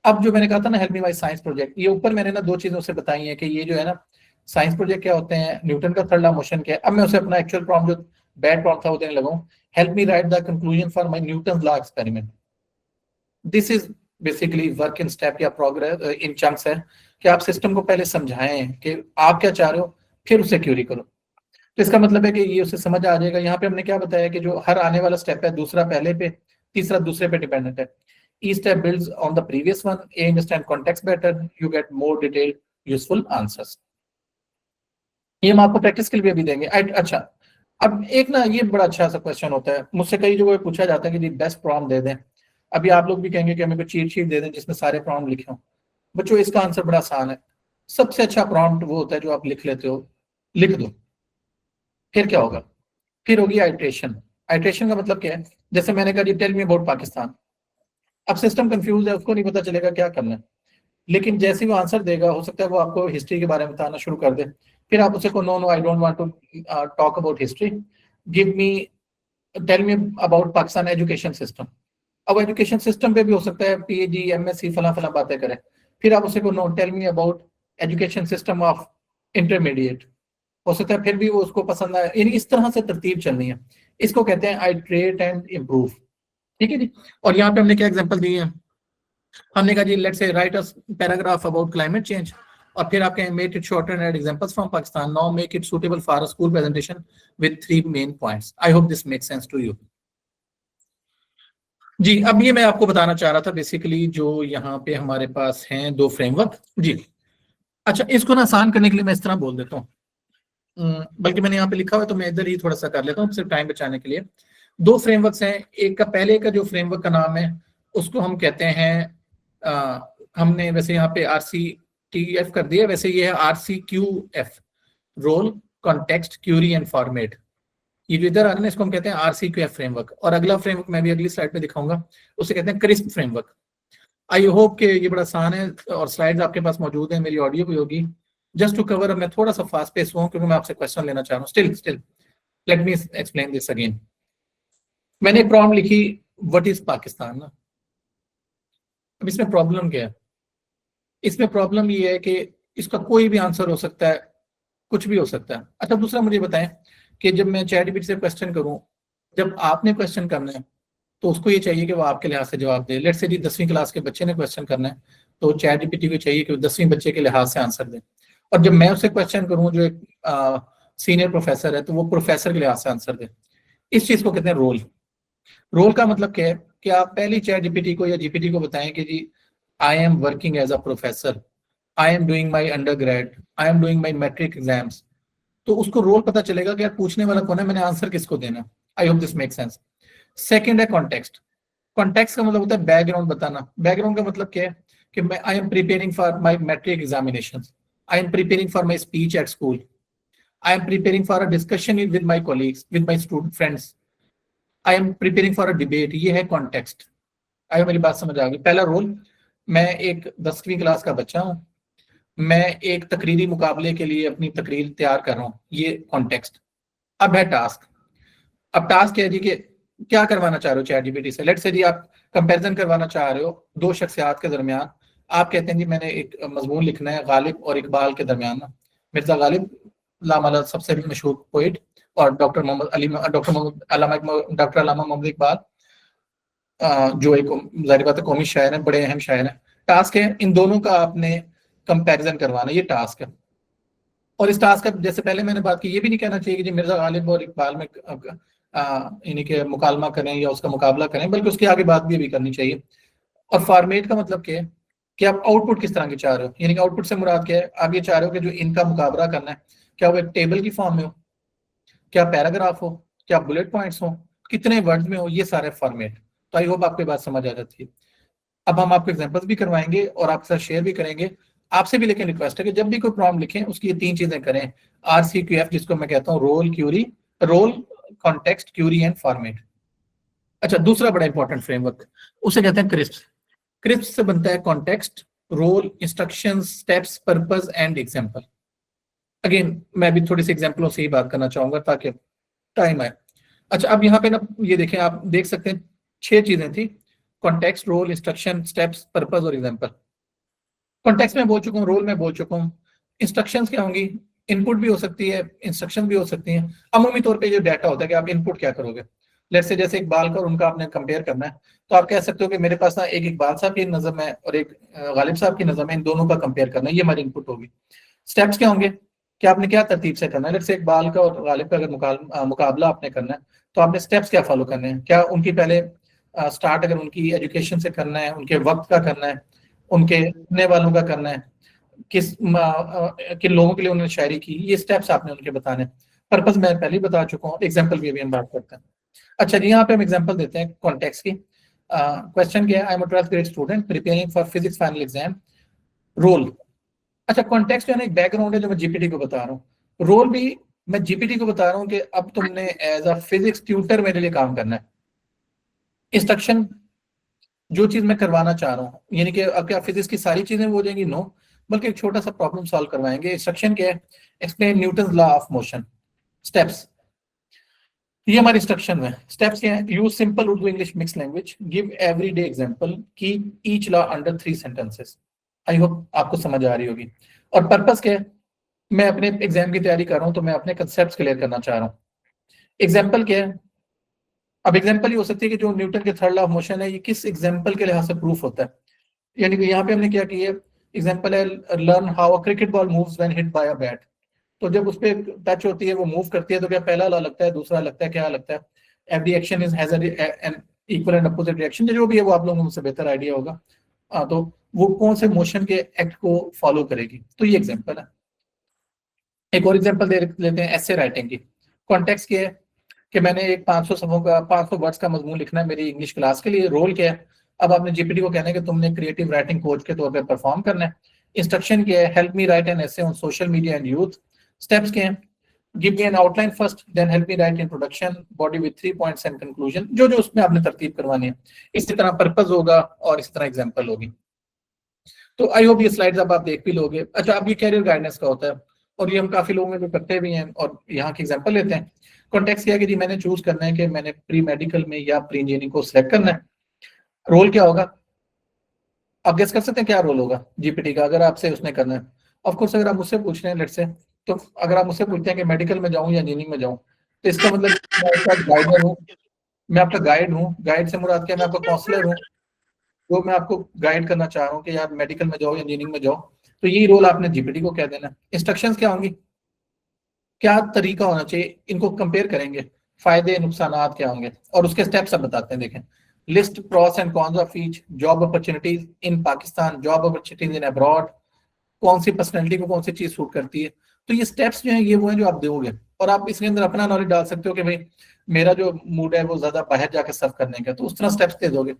अब जो मैंने कहा था ना help me my science project, ये ऊपर मैंने ना दो चीजों से बताई है कि ये जो है ना साइंस प्रोजेक्ट क्या होते हैं, न्यूटन का थर्ड लॉ मोशन क्या है। अब मैं उसे अपना एक्चुअल प्रॉम्प्ट जो बैड प्रॉम्प्ट था वो देने लगा हूं, help me right the conclusion for my Newton law experiment. This is basically work in step या प्रोग्रेस इन चंक्स है कि आप सिस्टम को पहले समझाएं कि आप क्या चाह रहे हो, फिर उसे क्यूरी करो। तो इसका मतलब है कि ये उसे समझ आ जाएगा। यहाँ पे हमने क्या बताया कि जो हर आने वाला स्टेप है, दूसरा पहले पे, तीसरा दूसरे पे डिपेंडेंट है। Each step builds on the previous one. You understand context better, you get more detailed, useful answers. ये हम आपको प्रैक्टिस के लिए भी अभी देंगे। अच्छा, अब एक ना ये बड़ा अच्छा सा क्वेश्चन होता है, मुझसे कई जगह पूछा जाता है कि जी बेस्ट प्रॉम्प्ट दे दें। अभी आप लोग भी कहेंगे कि हमें कोई चीट शीट दे दें जिसमें सारे प्रॉम्प्ट लिखे हों। बच्चों इसका आंसर बड़ा आसान है। सबसे अच्छा प्रॉम्प्ट वो होता है जो आप लिख लेते हो, लिख दो, फिर क्या होगा, फिर होगी आइट्रेशन। आइट्रेशन का मतलब क्या है, जैसे मैंने कहा टेल मी अबाउट पाकिस्तान। अब सिस्टम कंफ्यूज है, उसको नहीं पता चलेगा क्या करना है, लेकिन जैसे वो आंसर देगा हो सकता है वो आपको हिस्ट्री के बारे में बताना शुरू कर दे। फिर आप उसे को no no I don't want to talk about history, give me tell me about Pakistan education system. अब एजुकेशन सिस्टम पे भी हो सकता है पीएचडी एमएससी फला फला बातें करें। फिर आप उसे को no tell me about education system of intermediate, हो सकता है फिर भी वो उसको पसंद आए। यानी इस तरह से तरतीब चलनी है। इसको कहते हैं आइट्रेट एंड इम्प्रूव। ठीक है जी। और यहाँ पे हमने क्या एग्जांपल दी है, हमने कहा जी let's say write a paragraph about climate change, और फिर आप कहें make it shorter and add examples from Pakistan, now make it suitable for a school presentation with 3 main points. I hope this makes sense to you. जी, अब ये मैं आपको बताना चाह रहा था बेसिकली जो यहाँ पे हमारे पास हैं 2 फ्रेमवर्क जी। अच्छा, इसको ना आसान करने के लिए मैं इस तरह बोल देता हूँ, बल्कि मैंने यहाँ पे लिखा हुआ है तो मैं इधर ही थोड़ा सा कर लेता हूँ सिर्फ टाइम बचाने के लिए। 2 फ्रेमवर्क्स हैं। एक का पहले का जो फ्रेमवर्क का नाम है उसको हम कहते हैं हमने वैसे यहाँ पे RCTF कर दिया, वैसे ये है RCQF, role context query and format. ये जो इधर आ रहा है इसको हम कहते हैं RCQF फ्रेमवर्क। और अगला फ्रेमवर्क मैं भी अगली स्लाइड पे दिखाऊंगा, उसे कहते हैं क्रिस्प फ्रेमवर्क। आई होप कि ये बड़ा आसान है और स्लाइड्स आपके पास मौजूद है, मेरी ऑडियो भी होगी। जस्ट टू कवर, मैं थोड़ा सा फास्ट पेस हुआ क्योंकि मैं आपसे क्वेश्चन लेना चाह रहा हूँ। Still let me explain this again. मैंने एक प्रॉब्लम लिखी व्हाट इज पाकिस्तान ना। अब इसमें प्रॉब्लम क्या है, इसमें प्रॉब्लम ये है कि इसका कोई भी आंसर हो सकता है, कुछ भी हो सकता है। अच्छा, दूसरा मुझे बताएं कि जब मैं चैटजीपीटी से क्वेश्चन करूं, जब आपने क्वेश्चन करना है तो उसको ये चाहिए कि वो आपके लिहाज से जवाब दे। लेट्स से जी 10वीं क्लास के बच्चे ने क्वेश्चन करना है तो चैटजीपीटी को चाहिए कि वो 10वीं बच्चे के लिहाज से आंसर दे। और जब मैं उससे क्वेश्चन करूं जो एक सीनियर प्रोफेसर है तो वो प्रोफेसर के लिहाज से आंसर दे। इस चीज को कहते हैं रोल। रोल का मतलब क्या है कि आप पहले चैटजीपीटी को या जीपीटी को बताएं कि जी I am working as a professor, I am doing my undergrad, I am doing my matric exams. तो उसको रोल पता चलेगा कि यार पूछने वाला कौन है, मैंने आंसर किसको देना। आई hope this make sense. Second है कॉन्टेक्स्ट। कॉन्टेक्स्ट का मतलब होता है बैकग्राउंड बताना। बैकग्राउंड का मतलब क्या है कि मैं I am preparing for my matric examination, I am preparing for my speech at school, I am preparing for a discussion with my colleagues, with my student friends, I am preparing for a debate. ये है context. आई मेरी बात समझ आ गई। पहला role, मैं एक 10वीं क्लास का बच्चा हूँ, मैं एक तकरीरी मुकाबले के लिए अपनी तकरीर तैयार कर रहा हूँ, ये कॉन्टेक्स्ट। अब है टास्क। अब टास्क क्या है जी कि क्या करवाना चाह रहे हो चैट जीपीटी से। लेट्स से जी आप कंपैरिजन करवाना चाह रहे हो 2 शख्सियात के दरमियान। आप कहते हैं जी मैंने एक मजमून लिखना है गालिब और इकबाल के दरमियान ना। मिर्जा गालिब लामाला सबसे मशहूर पोइट, और डॉक्टर मोहम्मद अली, डॉक्टर अल्लामा मोहम्मद इकबाल जो एक जाहिर बात है कौमी शायर है, बड़े अहम शायर हैं। टास्क है इन दोनों का आपने कंपैरिजन करवाना, ये टास्क है। और इस टास्क का जैसे पहले मैंने बात की, ये भी नहीं कहना चाहिए कि जी मिर्जा गालिब और इकबाल में इन्हीं के मुकालमा करें या उसका मुकाबला करें, बल्कि उसके आगे बात भी करनी चाहिए। और फॉर्मेट का मतलब क्या है कि आप आउटपुट किस तरह की चाह रहे हो, यानी कि आउटपुट से मुराद क्या है, आप ये चाह रहे हो कि जो इनका मुकाबला करना है क्या वो एक टेबल की फॉर्म में हो, क्या पैराग्राफ हो, क्या बुलेट पॉइंट्स हो, कितने वर्ड में हो, ये सारे फॉर्मेट। तो आई होप आपको बात समझ आ जाती है। अब हम आपको एग्जांपल्स भी करवाएंगे और आपके साथ शेयर भी करेंगे। आपसे भी लेकिन रिक्वेस्ट है कि जब भी कोई प्रॉब्लम लिखें उसकी ये 3 चीजें करें, RCQF जिसको मैं कहता हूँ role query, role context query and format. अच्छा, दूसरा बड़ा इंपॉर्टेंट फ्रेमवर्क उसे कहते हैं क्रिस्प। क्रिस्प से बनता है context, role, instructions, steps, purpose and example. Again मैं भी थोड़ी सी एग्जांपलों से ही बात करना चाहूंगा ताकि टाइम आए। अच्छा, अब यहाँ पे ना ये देखें, आप देख सकते हैं 6 चीजें थी, context, role, instruction, steps, purpose और एग्जांपल। कॉन्टेक्स्ट में बोल चुका हूँ, रोल में बोल चुका हूँ, इंस्ट्रक्शंस क्या होंगी, इनपुट भी हो सकती है, इंस्ट्रक्शन भी हो सकती है। अमूमी तौर पे जो डाटा होता है कि आप इनपुट क्या करोगे। लेट्स से जैसे इकबाल का और उनका आपने कंपेयर करना है, तो आप कह सकते हो कि मेरे पास ना एक इकबाल साहब की नज़म है और एक गालिब साहब की नज़म है, इन दोनों का कंपेयर करना है, ये हमारी इनपुट होगी। स्टेप्स क्या होंगे कि आपने क्या तरतीब से करना है। लेट्स से इकबाल का और गालिब का अगर मुकाबला आपने करना है, तो आपने स्टेप्स क्या फॉलो करने हैं। क्या उनकी पहले स्टार्ट अगर उनकी एजुकेशन से करना है, उनके वक्त का करना है, उनके सुनने वालों का करना है, किन लोगों के लिए उन्होंने शायरी की, ये स्टेप्स आपने उनके बताने। पर्पस मैं पहले ही बता चुका हूँ, एग्जाम्पल भी अभी हम बात करते हैं। अच्छा जी, यहाँ पे हम एग्जाम्पल देते हैं कॉन्टेक्स्ट की। क्वेश्चन क्या है, I am a 12th grade student preparing for physics final exam. Role, अच्छा कॉन्टेक्स्ट जो है ना एक बैकग्राउंड है जो मैं जीपीटी को बता रहा हूँ। रोल भी मैं जीपीटी को बता रहा हूँ कि अब तुमने एज अ फिजिक्स ट्यूटर मेरे लिए काम करना है। इंस्ट्रक्शन, जो चीज मैं करवाना चाह रहा हूँ, यानी कि अब क्या फिजिक्स की सारी चीजें वो हो जाएंगी, नो, बल्कि एक छोटा सा प्रॉब्लम सॉल्व करवाएंगे। इंस्ट्रक्शन क्या है, explain Newton law of motion. Steps, ये हमारी इंस्ट्रक्शन में स्टेप्स क्या है, use simple Urdu English mix language, give everyday example, keep each law under 3 sentences. I hope आपको समझ आ रही होगी। और पर्पस क्या है, मैं अपने एग्जाम की तैयारी कर रहा हूं तो मैं अपने कंसेप्ट क्लियर करना चाह रहा हूँ। एग्जाम्पल क्या है, अब एग्जाम्पल ये हो सकती है कि जो न्यूटन के थर्ड लॉ ऑफ मोशन है ये किस एग्जाम्पल के लिहाज से प्रूफ होता है। यानी कि यहाँ पे हमने क्या किया, एग्जाम्पल है learn how a cricket ball moves when hit by a bat. तो जब उस पर टच होती है, वो मूव करती है, तो क्या पहला लॉ लगता है, दूसरा लगता है, क्या लगता है, every action is has an equal and opposite reaction, जो भी है वो आप लोगों को मुझसे बेहतर आइडिया होगा। तो वो कौन से मोशन के एक्ट को फॉलो करेगी, तो ये एग्जाम्पल है। एक और एग्जांपल दे लेते हैं एसे राइटिंग की। कॉन्टेक्स्ट क्या है कि मैंने एक 500 सफ़ों का 500 वर्ड्स का मजमून लिखना है मेरी इंग्लिश क्लास के लिए। रोल क्या है, अब आपने जीपीटी को कहना है कि तुमने क्रिएटिव राइटिंग कोच के तौर पे परफॉर्म करना है। इंस्ट्रक्शन क्या है, help me write an essay on social media and youth. Steps क्या है, give me an outline first, then help me write introduction, body with 3 points and conclusion, जो जो उसमें आपने तरतीब करवानी है। इसी तरह पर्पस होगा और इसी तरह एग्जाम्पल होगी। तो आई होप ये स्लाइड्स अब आप देख भी लोगे। अच्छा, अब ये कैरियर गाइडेंस का होता है और ये हम काफी लोगों में भी करते भी हैं, और यहाँ की एग्जांपल लेते हैं। कॉन्टेक्स्ट किया कि जी मैंने चूज करना है कि मैंने प्री मेडिकल में या प्री इंजीनियरिंग को सिलेक्ट करना है। रोल क्या होगा, आप गेस कर सकते हैं क्या रोल होगा जीपीटी का अगर आपसे उसने करना है। ऑफकोर्स अगर आप मुझसे पूछ रहे हैं लेट से, तो अगर आप मुझसे पूछते हैं कि मेडिकल में जाऊँ या इंजीनियरिंग में जाऊँ, तो इसका मतलब मैं आपका गाइडर हूँ, मैं आपका गाइड हूँ। गाइड से मुराद क्या, मैं आपका काउंसलर हूँ, जो मैं आपको गाइड करना चाह रहा हूँ कि यार मेडिकल में जाओ या इंजीनियरिंग में जाओ। तो यही रोल आपने जीपीटी को कह देना। इंस्ट्रक्शंस क्या होंगी, क्या तरीका होना चाहिए, इनको कंपेयर करेंगे, फायदे नुकसान क्या होंगे, और उसके स्टेप्स अब बताते हैं। देखें, list pros and cons of each, job opportunities in Pakistan, job opportunities in abroad, कौन सी पर्सनैलिटी को कौन सी चीज सूट करती है। तो ये स्टेप्स जो है ये वो है जो आप दोगे, और आप इसके अंदर अपना नॉलेज डाल सकते हो कि भाई मेरा जो मूड है वो ज्यादा बाहर जाकर सर्व करने का, तो उस तरह स्टेप्स दे दोगे।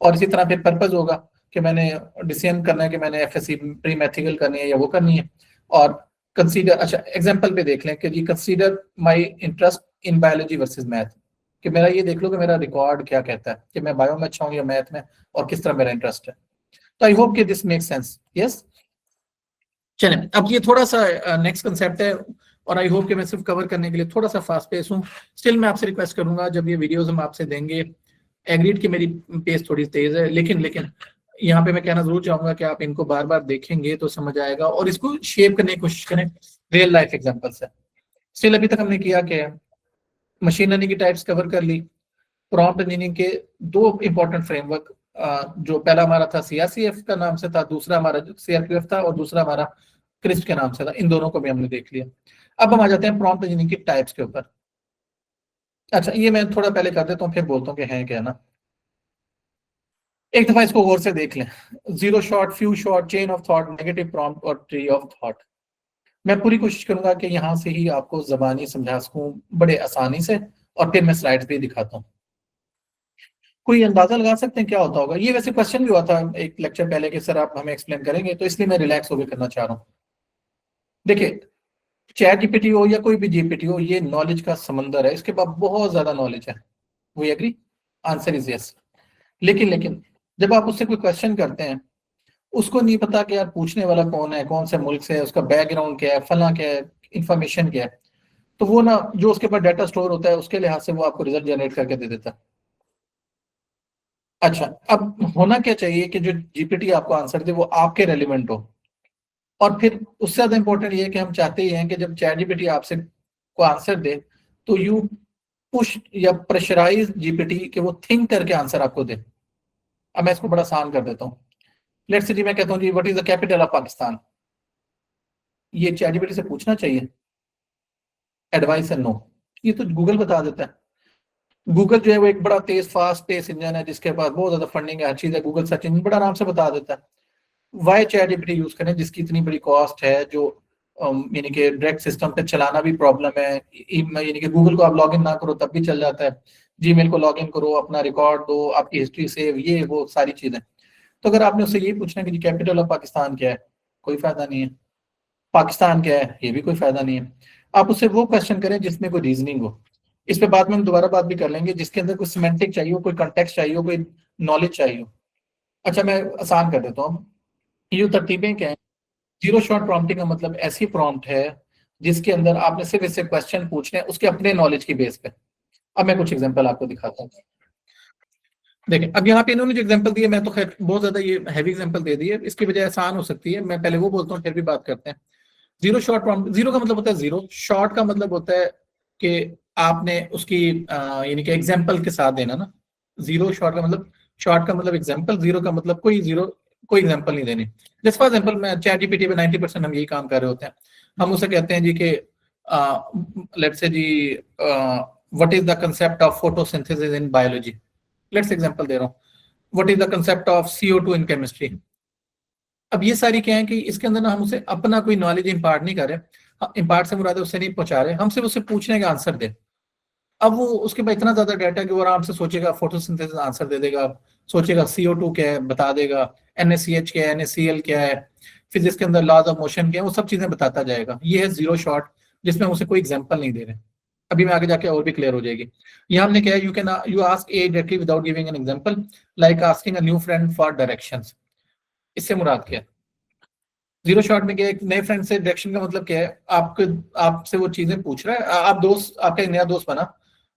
और इसी तरह फिर पर्पज होगा कि मैंने डिसीजन करना है कि मैंने एफएससी प्री मैथिकल करनी है या वो करनी है। और कंसीडर, अच्छा एग्जांपल पे देख लें कि जी consider my interest in biology versus math, कि मेरा ये देख लो कि मेरा रिकॉर्ड क्या कहता है कि मैं बायो में अच्छा हूँ या मैथ में, और किस तरह मेरा इंटरेस्ट है। तो आई होप कि दिस मेक सेंस, यस। चलें, अब ये थोड़ा सा नेक्स्ट कंसेप्ट है, और आई होप कि मैं सिर्फ कवर करने के लिए थोड़ा सा फास्ट पेस हूँ। स्टिल मैं आपसे रिक्वेस्ट करूंगा जब ये वीडियोस हम आपसे देंगे, एग्रीड की मेरी पेस थोड़ी तेज है, लेकिन लेकिन यहाँ पे मैं कहना जरूर चाहूंगा कि आप इनको बार बार देखेंगे तो समझ आएगा, और इसको शेप करने की कोशिश करें रियल लाइफ एग्जांपल से। स्टिल अभी तक हमने किया क्या, मशीन लर्निंग की टाइप्स कवर कर ली, प्रॉम्प्ट इंजीनियरिंग के दो इंपॉर्टेंट फ्रेमवर्क, जो पहला हमारा था सीआरसीएफ का नाम से था, दूसरा हमारा सीआरपीएफ था, और दूसरा हमारा क्रिस्प के नाम से था। इन दोनों को भी हमने देख लिया। अब हम आ जाते हैं प्रॉम्प्ट इंजीनियरिंग की टाइप्स के ऊपर। अच्छा, ये मैं थोड़ा पहले कर देता हूँ फिर बोलता हूँ कि है क्या ना। एक दफा इसको गौर से देख लें, zero shot, few shot, chain of thought, negative prompt और ट्री ऑफ थॉट। मैं पूरी कोशिश करूंगा कि यहाँ से ही आपको जबानी समझा सकूं बड़े आसानी से, और फिर मैं स्लाइड्स भी दिखाता हूँ। कोई अंदाजा लगा सकते हैं क्या होता होगा। ये वैसे क्वेश्चन भी हुआ था एक लेक्चर पहले कि सर आप हमें एक्सप्लेन करेंगे, तो इसलिए मैं रिलैक्स होकर करना चाह रहा हूँ। देखिए, चैट जीपीटी हो या कोई भी जीपीटी हो, ये नॉलेज का समंदर है, इसके पास बहुत ज्यादा नॉलेज है। We agree, answer is yes. लेकिन लेकिन जब आप उससे कोई क्वेश्चन करते हैं, उसको नहीं पता कि यार पूछने वाला कौन है, कौन से मुल्क से है, उसका बैकग्राउंड क्या है, फला क्या है, इंफॉर्मेशन क्या है, तो वो ना जो उसके पास डाटा स्टोर होता है उसके लिहाज से वो आपको रिजल्ट जनरेट करके दे देता है। अच्छा, अब होना क्या चाहिए कि जो जीपीटी आपको आंसर दे वो आपके रेलिवेंट हो। और फिर उससे ज्यादा इंपॉर्टेंट ये है कि हम चाहते ही हैं कि जब चैट जीपीटी आपसे को आंसर दे तो यू पुश या प्रेशराइज जीपीटी कि वो थिंक करके आंसर आपको दे। अब मैं इसको बड़ा आसान कर देता हूँ। लेट्स से जी मैं कहता हूँ जी what is the capital of Pakistan, ये चैट जीपीटी से पूछना चाहिए? एडवाइस है नो, ये तो गूगल बता देता है। गूगल जो है वो एक बड़ा तेज फास्ट पेस इंजन है जिसके पास बहुत ज्यादा फंडिंग है, हर चीज है। गूगल सर्च इंजन बड़ा आराम से बता देता है। वाई चैट जीपीटी यूज करें जिसकी इतनी बड़ी कॉस्ट है, जो यानी कि डायरेक्ट सिस्टम पे चलाना भी प्रॉब्लम है। यानी कि गूगल को आप लॉगिन ना करो तब भी चल जाता है, जीमेल को लॉगिन करो, अपना रिकॉर्ड दो, आपकी हिस्ट्री सेव, ये वो सारी चीजें। तो अगर आपने उससे ये पूछना कि कैपिटल ऑफ पाकिस्तान क्या है, कोई फायदा नहीं है। पाकिस्तान क्या है, ये भी कोई फायदा नहीं है। आप उससे वो क्वेश्चन करें जिसमें कोई रीजनिंग हो। इस पे बाद में हम दोबारा बात भी कर लेंगे, जिसके अंदर कोई सिमेंटिक चाहिए हो, कोई कंटेक्स्ट चाहिए हो, कोई नॉलेज चाहिए हो। अच्छा मैं आसान कर देता हूँ। ये तरतीबें क्या है? जीरो शॉट प्रॉम्प्टिंग का मतलब ऐसी प्रॉम्प्ट है जिसके अंदर आपने सिर्फ इससे क्वेश्चन पूछने हैं उसके अपने नॉलेज की बेस पे। अब मैं कुछ एग्जांपल आपको दिखाता हूँ। देखिए अब यहाँ पे इन्होंने जो एग्जांपल दिए, मैं तो खैर बहुत ज्यादा ये हैवी एग्जांपल दे दिए, इसकी बजाय आसान हो सकती है। मैं पहले वो बोलता हूँ फिर भी बात करते हैं। जीरो शॉर्ट प्रॉम्प्ट, जीरो का मतलब होता है जीरो, शॉर्ट का मतलब होता है कि आपने उसकी यानी कि एग्जांपल के साथ देना ना। जीरो शॉर्ट का मतलब, शॉर्ट का मतलब एग्जांपल, जीरो का मतलब कोई जीरो, कोई एग्जांपल नहीं देनी। जैसे फॉर एग्जांपल मैं चैट जीपीटी पे 90% हम यही काम कर रहे होते हैं। हम उसे कहते हैं जी कि लेट्स से जी what is the concept of photosynthesis in biology. Let's example दे रहा हूँ, what is the concept of CO2 in chemistry. अब ये सारी क्या है कि इसके अंदर ना हम उसे अपना कोई नॉलेज इंपार्ट नहीं कर रहे, इंपार्ट से मुराद उससे नहीं पहुंचा रहे, हम सिर्फ उससे पूछने का आंसर दे। अब वो उसके पास इतना ज्यादा डाटा है कि वो आराम से सोचेगा, फोटोसिंथेसिस आंसर दे देगा, सोचेगा CO2 क्या है बता देगा, NaCH क्या है, NaCl क्या है, फिजिक्स के अंदर लॉज ऑफ मोशन क्या है, वो सब चीजें बताता जाएगा। ये है जीरो शॉट, जिसमें हम उसे कोई एग्जाम्पल नहीं दे रहे। अभी मैं आगे जाके और भी क्लियर हो जाएगी। यहाँ हमने क्या है, you ask A directly without giving an example, like asking a new friend for directions. इससे मुराद क्या है? जीरो शॉट में क्या है, नए फ्रेंड से डायरेक्शन का मतलब क्या है, आपके आपसे वो चीजें पूछ रहा है। आप दोस्त, आपका एक नया दोस्त बना,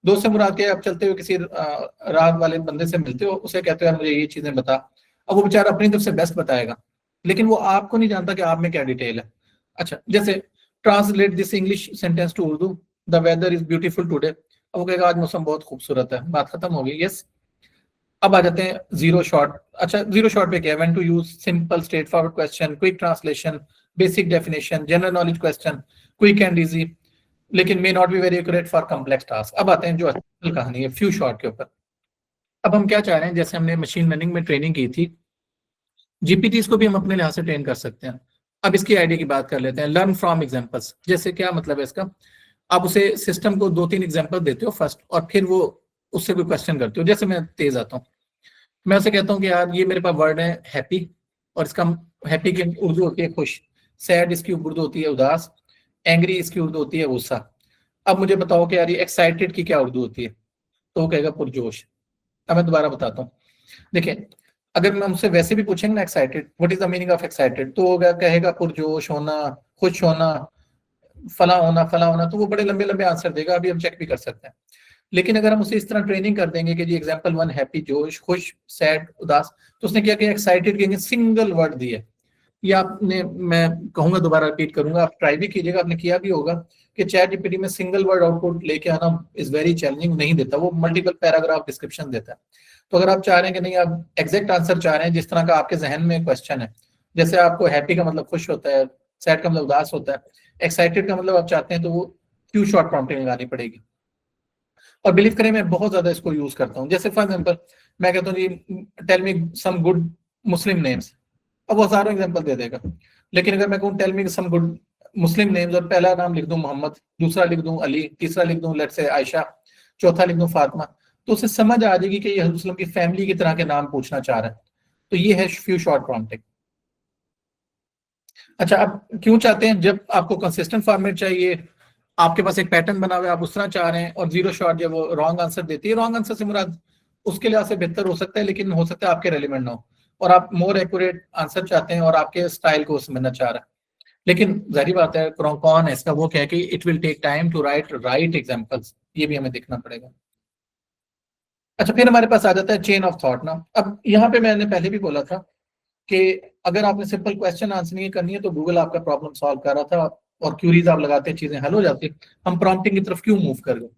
दोस्त से मुराद क्या है, आप चलते हुए किसी राह वाले बंदे से मिलते हो, उसे कहते हो यार मुझे ये चीजें बता। अब वो बेचारा अपनी तरफ से बेस्ट बताएगा, लेकिन वो आपको नहीं जानता कि आप में क्या डिटेल है। अच्छा जैसे translate this English sentence to Urdu, the weather is beautiful today. अब वो कहेगा आज मौसम बहुत खूबसूरत है, बात खत्म हो गई। यस। अब आ जाते हैं जीरो शॉट। अच्छा जीरो शॉट पे क्या है, when to use simple straightforward question, quick translation, basic definition, general knowledge question, quick and easy, लेकिन may not be very accurate for complex task. अब आते हैं जो असल कहानी है फ्यू शॉट के ऊपर। अब हम क्या चाह रहे हैं, जैसे हमने मशीन लर्निंग में ट्रेनिंग की थी, जीपीटी को भी हम अपने लिहाज से ट्रेन कर सकते हैं। अब इसकी आइडिया की बात कर लेते हैं, लर्न फ्रॉम एग्जाम्पल्स। जैसे क्या मतलब है इसका, आप उसे सिस्टम को 2-3 एग्जाम्पल देते हो फर्स्ट, और फिर वो उससे कोई क्वेश्चन करते हो। जैसे मैं तेज आता हूँ, मैं उसे कहता हूँ कि यार ये मेरे पास वर्ड है हैप्पी, और इसका हैप्पी की उर्दू होती है खुश, सैड इसकी उर्दू होती है उदास, एंग्री इसकी उर्दू होती है गुस्सा। अब मुझे बताओ कि यार ये एक्साइटेड की क्या उर्दू होती है? तो वो कहेगा पुरजोश। अब मैं दोबारा बताता हूँ। देखिए अगर मैं हमसे वैसे भी पूछेंगे ना excited, what is the meaning of excited, तो वो कहेगा पुरजोश होना, खुश होना, फला होना, तो वो बड़े लंबे लंबे आंसर देगा। अभी हम चेक भी कर सकते हैं। लेकिन अगर हम उसे इस तरह ट्रेनिंग कर देंगे कि जी एग्जांपल 1 हैप्पी जोश, खुश, सैड, उदास, तो उसने क्या किया, एक्साइटेड के सिंगल वर्ड दिए। ये आपने, मैं कहूंगा दोबारा रिपीट करूंगा, आप ट्राई भी कीजिएगा, आपने किया भी होगा कि चैट जीपीटी में सिंगल वर्ड आउटपुट लेके आना इज वेरी चैलेंजिंग, नहीं देता, वो मल्टीपल पैराग्राफ डिस्क्रिप्शन देता है। तो अगर आप चाह रहे हैं कि नहीं, आप एग्जैक्ट आंसर चाह रहे हैं जिस तरह का आपके जहन में क्वेश्चन है, जैसे आपको हैप्पी का मतलब खुश होता है, सैड का मतलब उदास होता है, एक्साइटेड का मतलब आप चाहते हैं, तो वो क्यू शॉर्ट प्रॉम्प्टिंग लगानी पड़ेगी। और बिलीव करें मैं बहुत ज्यादा इसको यूज करता हूँ। जैसे फॉर एग्जांपल मैं कहता हूँ जी टेल मी सम गुड मुस्लिम नेम्स, अब वो हजारों एग्जांपल दे देगा। लेकिन अगर मैं कहूँ टेल मी सम गुड मुस्लिम नेम्स, और पहला नाम लिख दूं मोहम्मद, दूसरा लिख दूं अली, तीसरा लिख दूं लेट्स से आयशा, चौथा लिख दूं फातिमा, तो उसे समझ आ जाएगी कि ये हज़रत वसल्लम की फैमिली की तरह के नाम पूछना चाह रहा है। तो ये है फ्यू शॉर्ट प्रॉम्प्टिंग। अच्छा अब क्यों चाहते हैं, जब आपको कंसिस्टेंट फॉर्मेट चाहिए, आपके पास एक पैटर्न बना हुआ है, आप उस तरह चाह रहे हैं, और जीरो शॉट जब वो रॉन्ग आंसर देती है, रॉन्ग आंसर से मुराद उसके लिहाज से बेहतर हो सकता है, लेकिन हो सकता है आपके रेलिवेंट ना हो, और आप मोर एक्यूरेट आंसर चाहते हैं और आपके स्टाइल को समझना चाह रहे हैं। लेकिन जाहिर बात है कौन है इसका, वो क्या है कि it will take time to write write examples, ये भी हमें देखना पड़ेगा। अच्छा फिर हमारे पास आ जाता है चेन ऑफ थॉट ना। अब यहाँ पे मैंने पहले भी बोला था कि अगर आपने सिंपल क्वेश्चन आंसर नहीं करनी है तो गूगल आपका प्रॉब्लम सॉल्व कर रहा था और क्यूरीज आप लगाते चीजें हल हो जाती। हम प्रॉम्प्टिंग की तरफ क्यों मूव कर गए?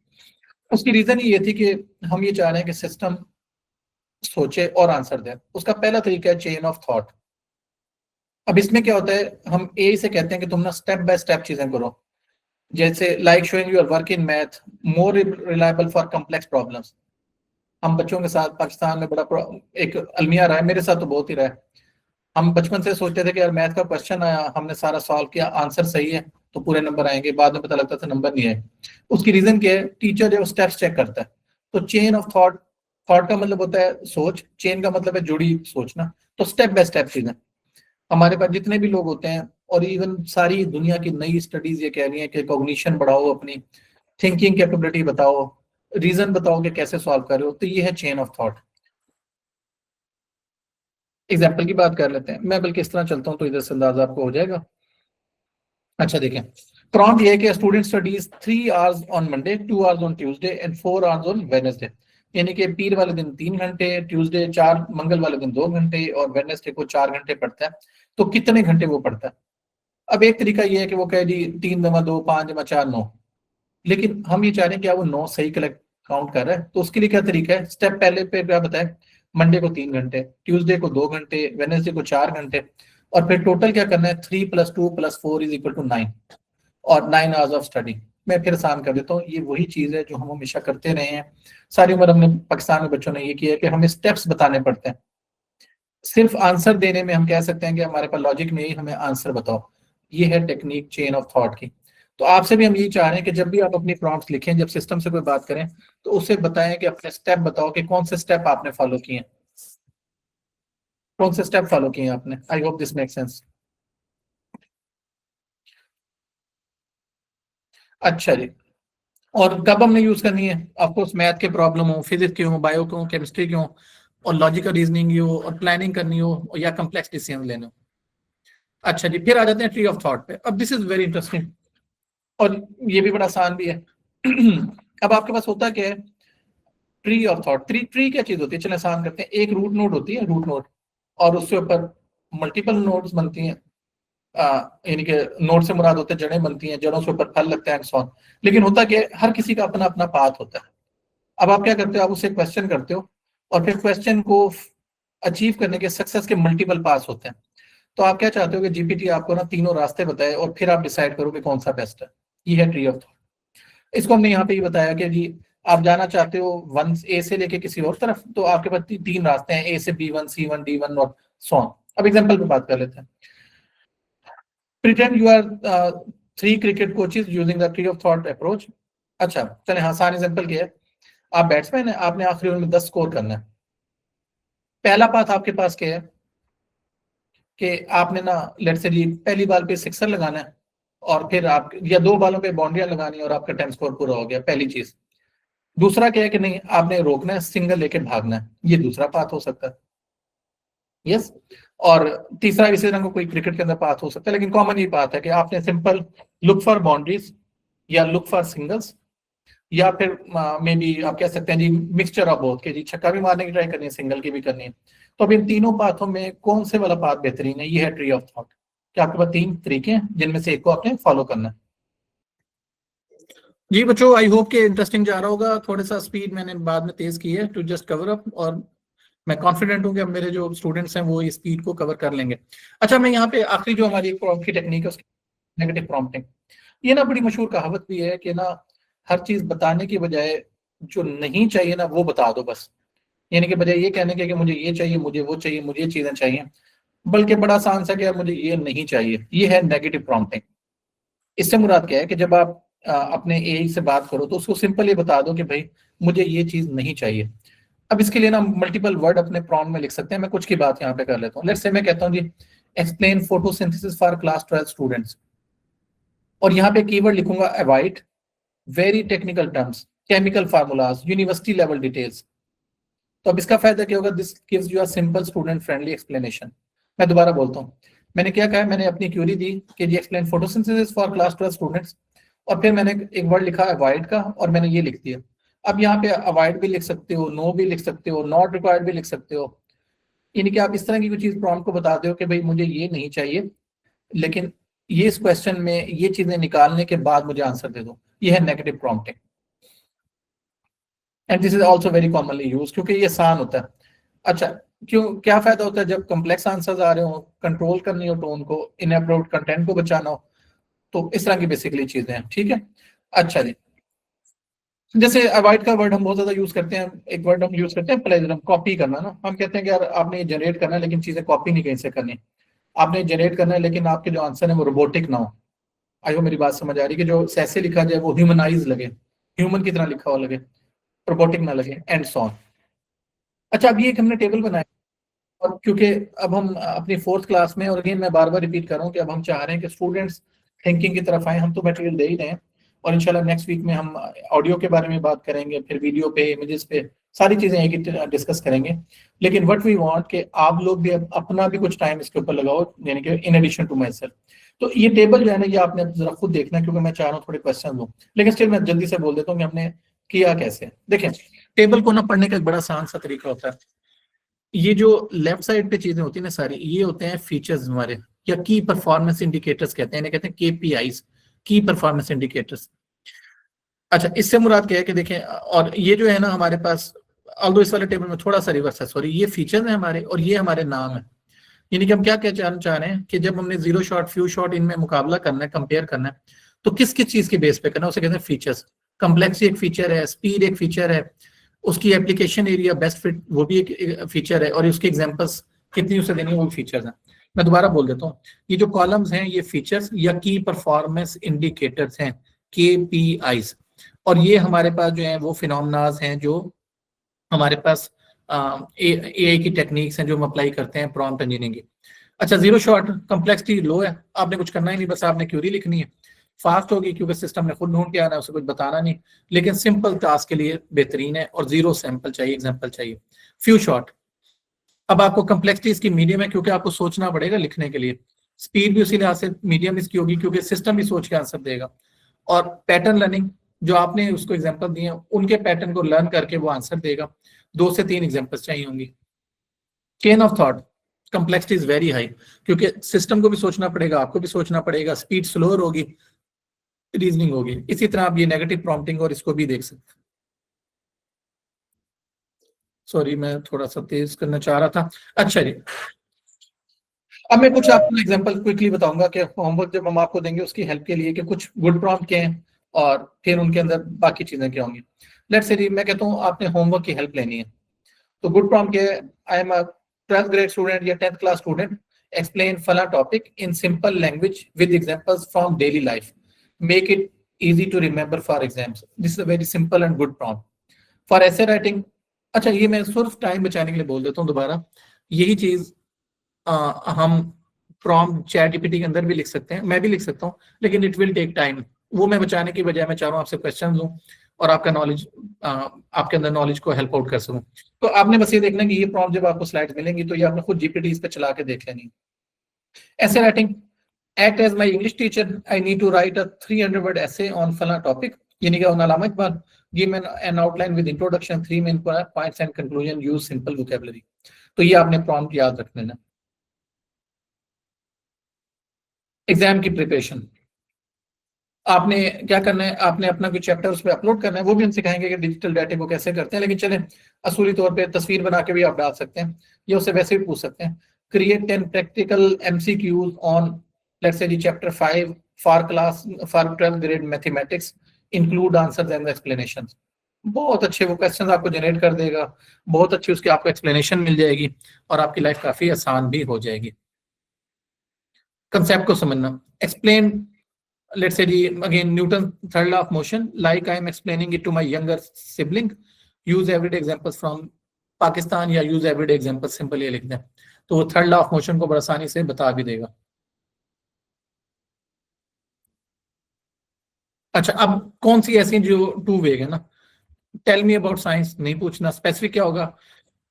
उसकी रीजन ये थी कि हम ये चाह रहे हैं कि सिस्टम सोचे और आंसर दे। उसका पहला तरीका है चेन ऑफ थॉट। अब इसमें क्या होता है, हम ए से कहते हैं कि तुम ना स्टेप बाय स्टेप चीजें करो, जैसे like showing your work in math more reliable for complex problems. हम बच्चों के साथ पाकिस्तान में एक अलमिया रहा है, मेरे साथ तो बहुत ही रहा है। हम बचपन से सोचते थे कि यार मैथ का क्वेश्चन आया, हमने सारा सॉल्व किया, आंसर सही है तो पूरे नंबर आएंगे, बाद में पता लगता था नंबर नहीं आए। उसकी रीजन क्या है? टीचर जो स्टेप्स चेक करता है। तो चेन ऑफ थॉट, थॉट का मतलब होता है सोच, चेन का मतलब है जुड़ी सोचना। तो स्टेप बाय स्टेप चीजें हमारे पास जितने भी लोग होते हैं, और इवन सारी दुनिया की नई स्टडीज ये कह रही है कि कॉग्निशन बढ़ाओ, अपनी थिंकिंग कैपेबिलिटी बताओ, रीजन बताओ कि कैसे सॉल्व कर रहे हो। तो ये है चेन ऑफ थॉट। एग्जाम्पल की बात कर लेते हैं, मैं बल्कि इस तरह चलता हूँ तो इधर से अंदाजा आपको हो जाएगा। अच्छा देखें, प्रॉम्प्ट ये है कि student studies 3 hours on Monday, 2 hours on Tuesday and 4 hours on Wednesday. यानी कि पीर वाले दिन 3 घंटे, ट्यूसडे 4, मंगल वाले दिन 2 घंटे और वेडनेसडे को 4 घंटे पढ़ता है। तो कितने घंटे वो पढ़ता है? अब एक तरीका ये है कि वो कहे जी 3 जमा 2 5 जमा 4 9, लेकिन हम ये चाह रहे हैं कि वो 9 सही कलेक्ट काउंट कर रहा है। तो उसके लिए क्या तरीका है? स्टेप पहले पे क्या बताए, मंडे को 3 घंटे, ट्यूसडे को 2 घंटे, वेडनेसडे को 4 घंटे, और फिर टोटल क्या करना है, 3 + 2 + 4 इज इक्वल टू 9, और 9 आवर्स ऑफ स्टडी। मैं फिर आसान कर देता हूँ, ये वही चीज है जो हम हमेशा करते रहे हैं। सारी उम्र हमने पाकिस्तान में बच्चों ने ये किया है कि हमें स्टेप्स बताने पड़ते हैं। सिर्फ आंसर देने में हम कह सकते हैं कि हमारे पास लॉजिक नहीं, हमें आंसर बताओ। ये है टेक्निक चेन ऑफ थॉट की। तो आपसे भी हम यही चाह रहे हैं कि जब भी आप अपनी प्रॉम्प्ट्स लिखें, जब सिस्टम से कोई बात करें, तो उसे बताएं कि अपने स्टेप बताओ कि कौन से स्टेप आपने फॉलो किए हैं, कौन से स्टेप फॉलो किए हैं आपने। आई होप दिस मेक सेंस। अच्छा जी, और कब हमने यूज करनी है? ऑफकोर्स मैथ के प्रॉब्लम हो, फिजिक्स के हो, बायो के हो, केमिस्ट्री के हो, और लॉजिकल रीजनिंग हो, और प्लानिंग करनी हो, या कम्प्लेक्स डिसीजन लेने हो। अच्छा जी, फिर आ जाते हैं ट्री ऑफ थॉट पे। अब दिस इज वेरी इंटरेस्टिंग, और ये भी बड़ा आसान भी है। अब आपके पास होता क्या है, tree of thought. Tree tree क्या चीज होती है? चलो आसान करते हैं। एक रूट नोड होती है, रूट नोड, और उसके ऊपर मल्टीपल नोड्स बनती हैं। यानी कि नोड से मुराद होते हैं जड़ें बनती हैं, जड़ों से ऊपर फल लगता है एंड सो ऑन। लेकिन होता क्या है, हर किसी का अपना अपना पाथ होता है। अब आप क्या करते हो, आप उससे क्वेश्चन करते हो, और फिर क्वेश्चन को अचीव करने के सक्सेस के मल्टीपल पास होते हैं। तो आप क्या चाहते हो कि जीपीटी आपको ना तीनों रास्ते बताए, और फिर आप डिसाइड करो कि कौन सा बेस्ट है। ये है ट्री ऑफ थॉट। इसको हमने यहाँ पे ही बताया कि जी आप जाना चाहते हो वन ए से लेके किसी और तरफ, तो आपके पास तीन रास्ते हैं, ए से B1, C1, D1 और सो ऑन। अब एग्जांपल पे बात कर लेते हैं। Pretend you are 3 cricket coaches using the tree of thought approach. अच्छा चले, हाँ आसान एग्जांपल क्या है, आप बैट्समैन है, आपने आखिरी ओवर में 10 स्कोर करना है। पहला पाथ आपके पास क्या है कि आपने ना लेट से जी पहली बाल पे सिक्सर लगाना है, और फिर आप या 2 बालों पे बाउंड्रियां लगानी है, और आपका 10 स्कोर पूरा हो गया, पहली चीज। दूसरा क्या है कि नहीं, आपने रोकना है, सिंगल लेके भागना है, ये दूसरा पाथ हो सकता है। यस। और तीसरा इसी तरह का कोई क्रिकेट के अंदर पाथ हो सकता है, लेकिन कॉमन ये बात है कि आपने सिंपल लुक फॉर बाउंड्रीज, या लुक फॉर सिंगल्स, या फिर मे बी आप कह सकते हैं जी मिक्सचर ऑफ बोथ के जी छक्का भी मारने की ट्राई करनी है, सिंगल की भी करनी है। तो अब इन तीनों पाथों में कौन से वाला पाथ बेहतरीन है? ये है ट्री ऑफ थॉट, कि आपके पास 3 तरीके हैं जिनमें से एक को आपने फॉलो करना है। जी बच्चों, आई होप के इंटरेस्टिंग जा रहा होगा। थोड़ा सा स्पीड मैंने बाद में तेज की है टू जस्ट कवर अप, और मैं कॉन्फिडेंट हूँ कि अब मेरे जो स्टूडेंट्स हैं वो इस स्पीड को कवर कर लेंगे। अच्छा, मैं यहाँ पे आखिरी जो हमारी प्रॉम्प्ट की टेक्निक है उसकी नेगेटिव प्रॉम्प्टिंग। ये ना बड़ी मशहूर कहावत भी है कि ना हर चीज बताने की बजाय जो नहीं चाहिए ना वो बता दो बस। यानी कि बजाय ये कहने के कि मुझे ये चाहिए, मुझे वो चाहिए, मुझे ये चीजें चाहिए, बल्कि बड़ा आसान सा कि यार मुझे ये नहीं चाहिए। ये है नेगेटिव प्रॉम्प्टिंग। इससे मुराद क्या है कि जब आप अपने एआई से बात करो तो उसको सिंपल ये बता दो कि भाई मुझे ये चीज नहीं चाहिए। अब इसके लिए ना मल्टीपल वर्ड अपने प्रॉम्प्ट में लिख सकते हैं। मैं कुछ की बात यहाँ पे कर लेता हूँ। लेट्स से मैं कहता हूँ जी explain photosynthesis for class 12 students, और यहाँ पे कीवर्ड लिखूंगा avoid very technical terms, chemical formulas, university level details. तो अब इसका फायदा क्या होगा, this gives you a simple student friendly explanation. मैं दोबारा बोलता हूँ, मैंने क्या कहा, मैंने अपनी क्यूरी दी कि जी explain photosynthesis for class 12 students, और फिर मैंने एक वर्ड लिखा अवॉइड का, और मैंने ये लिख दिया। अब यहाँ पे अवॉइड भी लिख सकते हो, नो भी लिख सकते हो, नॉट रिक्वायर्ड भी लिख सकते हो, यानी कि आप इस तरह की कोई चीज प्रॉम्प्ट को बताते हो कि भाई मुझे ये नहीं चाहिए, लेकिन ये इस क्वेश्चन में ये चीजें निकालने के बाद मुझे आंसर दे दो, ये है negative prompting. And this is also very commonly use, क्योंकि ये आसान होता है। अच्छा, क्यों, क्या फायदा होता है जब कॉम्प्लेक्स आंसर्स आ रहे हो, कंट्रोल करनी हो टोन को, इनएप्रोप्रिएट कंटेंट को बचाना हो, तो इस तरह की बेसिकली चीजें हैं। ठीक है, अच्छा जी। जैसे अवॉइड का वर्ड हम बहुत ज्यादा यूज करते हैं, एक वर्ड हम यूज करते हैं प्लेजरम, कॉपी करना ना। हम कहते हैं कि यार आपने जनरेट करना है लेकिन चीजें कॉपी नहीं कहीं से करनी, आपने जनरेट करना है लेकिन आपके जो आंसर है वो रोबोटिक ना हो। आई हो मेरी बात समझ आ रही है, कि जो सैसे लिखा जाए वो ह्यूमनाइज लगे, ह्यूमन की तरह लिखा हुआ लगे, रोबोटिक ना लगे, एंड सो ऑन। अच्छा, अब ये एक हमने टेबल बनाया, और क्योंकि अब हम अपनी फोर्थ क्लास में, और अगेन मैं बार बार रिपीट कर रहा हूँ कि अब हम चाह रहे हैं कि स्टूडेंट्स थिंकिंग की तरफ आए। हम तो मटेरियल दे ही रहे हैं, और इंशाल्लाह नेक्स्ट वीक में हम ऑडियो के बारे में बात करेंगे, फिर वीडियो पे, इमेजेस पे, सारी चीजें एक ही डिस्कस करेंगे। लेकिन व्हाट वी वांट कि आप लोग भी अपना भी कुछ टाइम इसके ऊपर लगाओ, यानी कि in addition to myself. तो ये टेबल जो है ना, ये आपने जरा खुद देखना है, क्योंकि मैं चाह रहा हूँ थोड़े क्वेश्चन दूँ, लेकिन स्टिल मैं जल्दी से बोल देता हूँ कि हमने किया कैसे। देखें, टेबल को ना पढ़ने का एक बड़ा आसान सा तरीका होता है। ये जो लेफ्ट साइड पे चीजें होती है ना सारी, ये होते हैं फीचर्स हमारे, या की परफॉर्मेंस इंडिकेटर्स कहते हैं, इन्हें कहते हैं केपीआईज, की परफॉर्मेंस इंडिकेटर्स। अच्छा, इससे मुराद क्या है कि देखें, और ये जो है ना हमारे पास, ऑल्दो इस वाले टेबल में थोड़ा सा रिवर्स है, सॉरी, ये फीचर्स हैं हमारे और ये हमारे नाम है। यानी कि हम क्या क्या चाह रहे हैं कि जब हमने जीरो शॉट, फ्यू शॉट, इनमें मुकाबला करना है, कंपेयर करना है, तो किस किस चीज के बेस पे करना है, उसे कहते हैं फीचर्स। कम्प्लेक्सिटी एक फीचर है, स्पीड एक फीचर है, उसकी एप्लीकेशन एरिया, बेस्ट फिट, वो भी एक फीचर है, और उसके एग्जांपल्स कितनी उसे देनी है, वो फीचर्स हैं। मैं दोबारा बोल देता हूँ, ये जो कॉलम्स हैं ये फीचर्स या की परफॉर्मेंस इंडिकेटर्स हैं, KPIs। और ये हमारे पास जो है वो फिनोमेनाज हैं जो हमारे पास AI की टेक्निक्स हैं जो हम अप्लाई करते हैं प्रॉम्प्ट इंजीनियरिंग की। अच्छा, जीरो शॉट, कम्प्लेक्सिटी लो है, आपने कुछ करना ही नहीं, बस आपने क्यूरी लिखनी है, फास्ट होगी क्योंकि सिस्टम ने खुद ढूंढ के आना है, उसे कुछ बताना नहीं, लेकिन सिंपल टास्क के लिए बेहतरीन है, और जीरो सैंपल चाहिए, एग्जांपल चाहिए। फ्यू शॉट, अब आपको कम्प्लेक्सिटी इसकी मीडियम है क्योंकि आपको सोचना पड़ेगा लिखने के लिए, स्पीड भी उसी लिहाज से मीडियम इसकी होगी क्योंकि सिस्टम भी सोच के आंसर देगा, और पैटर्न लर्निंग, जो आपने उसको एग्जांपल दिए उनके पैटर्न को लर्न करके वो आंसर देगा। 2 से 3 एग्जांपल्स चाहिए होंगी। Chain of thought, complexity is very high क्योंकि सिस्टम को भी सोचना पड़ेगा, आपको भी सोचना पड़ेगा, स्पीड स्लोअर होगी, रीजनिंग होगी। इसी तरह आप ये नेगेटिव प्रॉम्प्टिंग और इसको भी देख सकते हैं। सॉरी, मैं थोड़ा सा तेज करना चाह रहा था। अच्छा जी, अब मैं कुछ आपको एग्जांपल क्विकली बताऊंगा कि होमवर्क जब हम आपको देंगे उसकी हेल्प के लिए, कि कुछ गुड प्रॉम्प्ट क्या हैं और फिर उनके अंदर बाकी चीजें क्या होंगी। लेट्स से मैं कहता हूँ आपने होमवर्क की हेल्प लेनी है, तो गुड प्रॉम्प्ट क्या है, I am a 12th grade student या 10th क्लास स्टूडेंट, एक्सप्लेन फला topic in simple language with examples from daily life, make it easy to remember for exams. This is a very simple and good prompt for essay writing. अच्छा, ये मैं सिर्फ time बचाने के लिए बोल देता हूँ दोबारा, यही चीज हम प्रॉम्प्ट चैट जीपीटी के अंदर भी लिख सकते हैं, मैं भी लिख सकता हूँ, लेकिन इट विल टेक टाइम। वो मैं बचाने की बजाय मैं चाह रहा हूँ आपसे क्वेश्चन दूं और आपका नॉलेज, आपके अंदर नॉलेज को हेल्प आउट कर सकूं। तो आपने बस ये देखना कि ये प्रॉम्प्ट जब आपको स्लाइड्स मिलेंगी तो ये आपने खुद जीपीटी इस पे चला के देख लेनी। ऐसे writing, act as my English teacher, I need to write a 300 word essay on फला topic, यानी कि on Allama Iqbal, give an outline with introduction, 3 main points and conclusion, use simple vocabulary। तो ये आपने प्रॉम्प्ट याद रख लेना। एग्जाम की प्रिपरेशन, आपने क्या करना है, आपने अपना कोई चैप्टर उस पर अपलोड करना है, वो भी हम सिखाएंगे कि डिजिटल डाटा को कैसे करते हैं, लेकिन चलें असूली तौर पे तस्वीर बना के भी आप डाल सकते हैं, या उससे वैसे भी पूछ सकते हैं। Create 10 practical MCQs on, let's say G chapter 5 for 12th grade mathematics, include answers and explanation. बहुत अच्छे वो क्वेश्चन आपको जनरेट कर देगा, बहुत अच्छी उसकी आपको एक्सप्लेनेशन मिल जाएगी, और आपकी लाइफ काफी आसान भी हो जाएगी। कंसेप्ट को समझना, explain, let's say again Newton third law of motion like I am explaining it to my younger sibling, use everyday examples from Pakistan या use everyday examples, सिंपल ये लिख दें तो वो थर्ड लॉ ऑफ मोशन को बड़ा आसानी से बता भी देगा। अच्छा, अब कौन सी ऐसी जो टू वेग है ना, टेल मी अबाउट साइंस नहीं पूछना, स्पेसिफिक क्या होगा,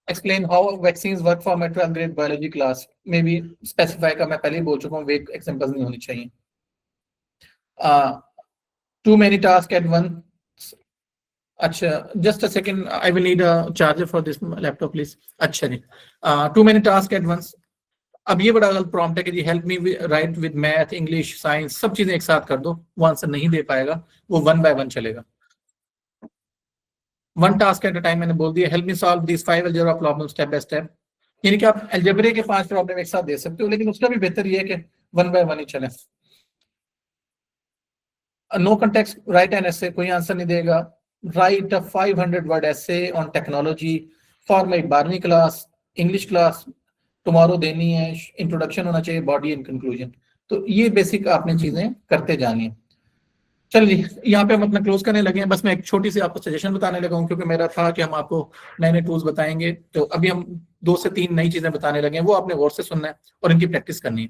explain how vaccine work for my 12th grade biology class, may be specify का मैं पहले ही बोल चुका हूँ, वेग एग्जांपल्स नहीं होनी चाहिए। Too many task at one, अच्छा, just a second, I will need a charger for this laptop please. अच्छा जी, too many task at once. अब ये बड़ा गलत प्रॉम्प्ट है कि जी help me write with math, English, science, सब चीजें एक साथ कर दो, वो आंसर नहीं दे पाएगा, वो वन बाय वन चलेगा। One task at a time मैंने बोल दिया। Help me solve this 5 algebra problem step by step, यानी कि आप अलजेब्रे के 5 प्रॉब्लम एक साथ दे सकते हो, लेकिन उसका भी बेहतर ये है कि वन बाय वन ही चले। No context write an essay, कोई आंसर नहीं देगा। Write a 500 word essay on technology for my 12वीं क्लास, इंग्लिश क्लास टुमारो देनी है, इंट्रोडक्शन होना चाहिए, बॉडी एंड कंक्लूजन। तो ये बेसिक आपने चीजें करते जानी है। चलिए यहाँ पे हम अपना क्लोज करने लगे हैं। बस मैं एक छोटी सी आपको सजेशन बताने लगा हूँ, क्योंकि मेरा था कि हम आपको नए नए टूल्स बताएंगे, तो अभी हम 2 से 3 नई चीजें बताने लगे हैं, वो आपने गौर से सुनना है और इनकी प्रैक्टिस करनी है।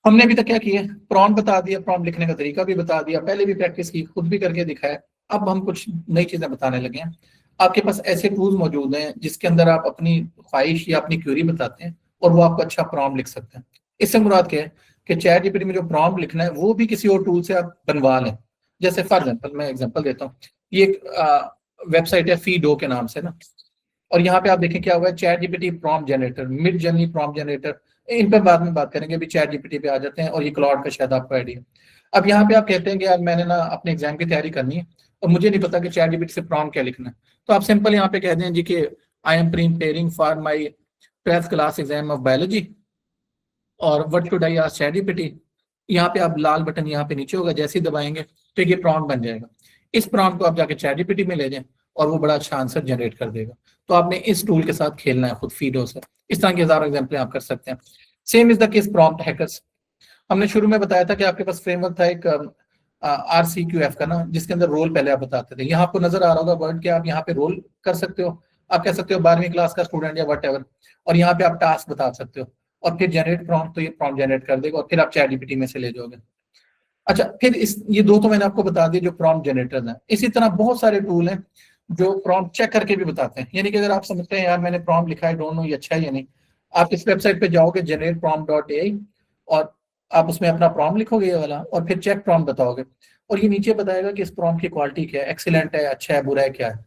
हमने अभी तक क्या किया, प्रॉम्प्ट बता दिया, प्रॉम्प्ट लिखने का तरीका भी बता दिया, पहले भी प्रैक्टिस की, खुद भी करके दिखाया। अब हम कुछ नई चीजें बताने लगे हैं। आपके पास ऐसे टूल्स मौजूद हैं जिसके अंदर आप अपनी ख्वाहिश या अपनी क्वेरी बताते हैं और वो आपको अच्छा प्रॉम्प्ट लिख सकते हैं। इससे मुराद क्या है कि चैट जीपीटी में जो प्रॉम्प्ट लिखना है वो भी किसी और टूल से आप बनवा लें। जैसे फॉर एग्जाम्पल, मैं एग्जाम्पल देता हूँ, ये एक वेबसाइट है फीडो के नाम से ना, और यहाँ पे आप देखें क्या हुआ है, ChatGPT prompt generator, Midjourney prompt generator, इन पर बाद में बात करेंगे, अभी चैट जीपीटी पे आ जाते हैं, और ये क्लाउड का शायद आपको आइडिया। अब यहाँ पे आप कहते हैं कि यार मैंने ना अपने एग्जाम की तैयारी करनी है और मुझे नहीं पता कि चैट जीपीटी से प्रॉम्प्ट क्या लिखना है, तो आप सिंपल यहाँ पे कह दें जी कि I am preparing for my 12th class exam of biology और what should I ask ChatGPT. यहाँ पे आप लाल बटन यहाँ पे नीचे होगा, जैसे ही दबाएंगे तो ये प्रॉम्प्ट बन जाएगा। इस प्रॉम्प्ट को आप जाके चैट जीपीटी में ले जाएं और वो बड़ा अच्छा आंसर जनरेट कर देगा। तो आपने इस टूल के साथ खेलना है खुद फीडो से। इस तरह की हजारों एग्जाम्पल आप कर सकते हैं। Same is the case prompt hackers. हमने शुरू में बताया था कि आपके पास फ्रेमवर्क था एक RCQF का ना, जिसके अंदर रोल पहले आप बताते थे। यहाँ आपको नजर आ रहा होगा वर्ड के, आप यहाँ पे रोल कर सकते हो, आप कह सकते हो 12वीं क्लास का स्टूडेंट या वट एवर, और यहाँ पे आप टास्क बता सकते हो और फिर जनरेट प्रॉम्प्ट, तो ये प्रॉम्प्ट जनरेट कर देगा और फिर आप चैट जीपीटी में से ले जाओगे। अच्छा, फिर इस ये दो तो मैंने आपको बता दिए जो प्रॉम्प्ट जनरेटर्स हैं। इसी तरह बहुत सारे टूल हैं जो प्रॉम्प्ट चेक करके भी बताते हैं, यानी कि अगर आप समझते हैं यार मैंने प्रॉम्प्ट लिखा है, डोंट नो ये अच्छा है या नहीं, आप इस वेबसाइट पे जाओगे generate-prompt.ai और आप उसमें अपना प्रॉम्प्ट लिखोगे ये वाला और फिर चेक प्रॉम्प्ट बताओगे, और ये नीचे बताएगा कि इस प्रॉम्प्ट की क्वालिटी क्या है, एक्सीलेंट है, अच्छा है, बुरा है, क्या है।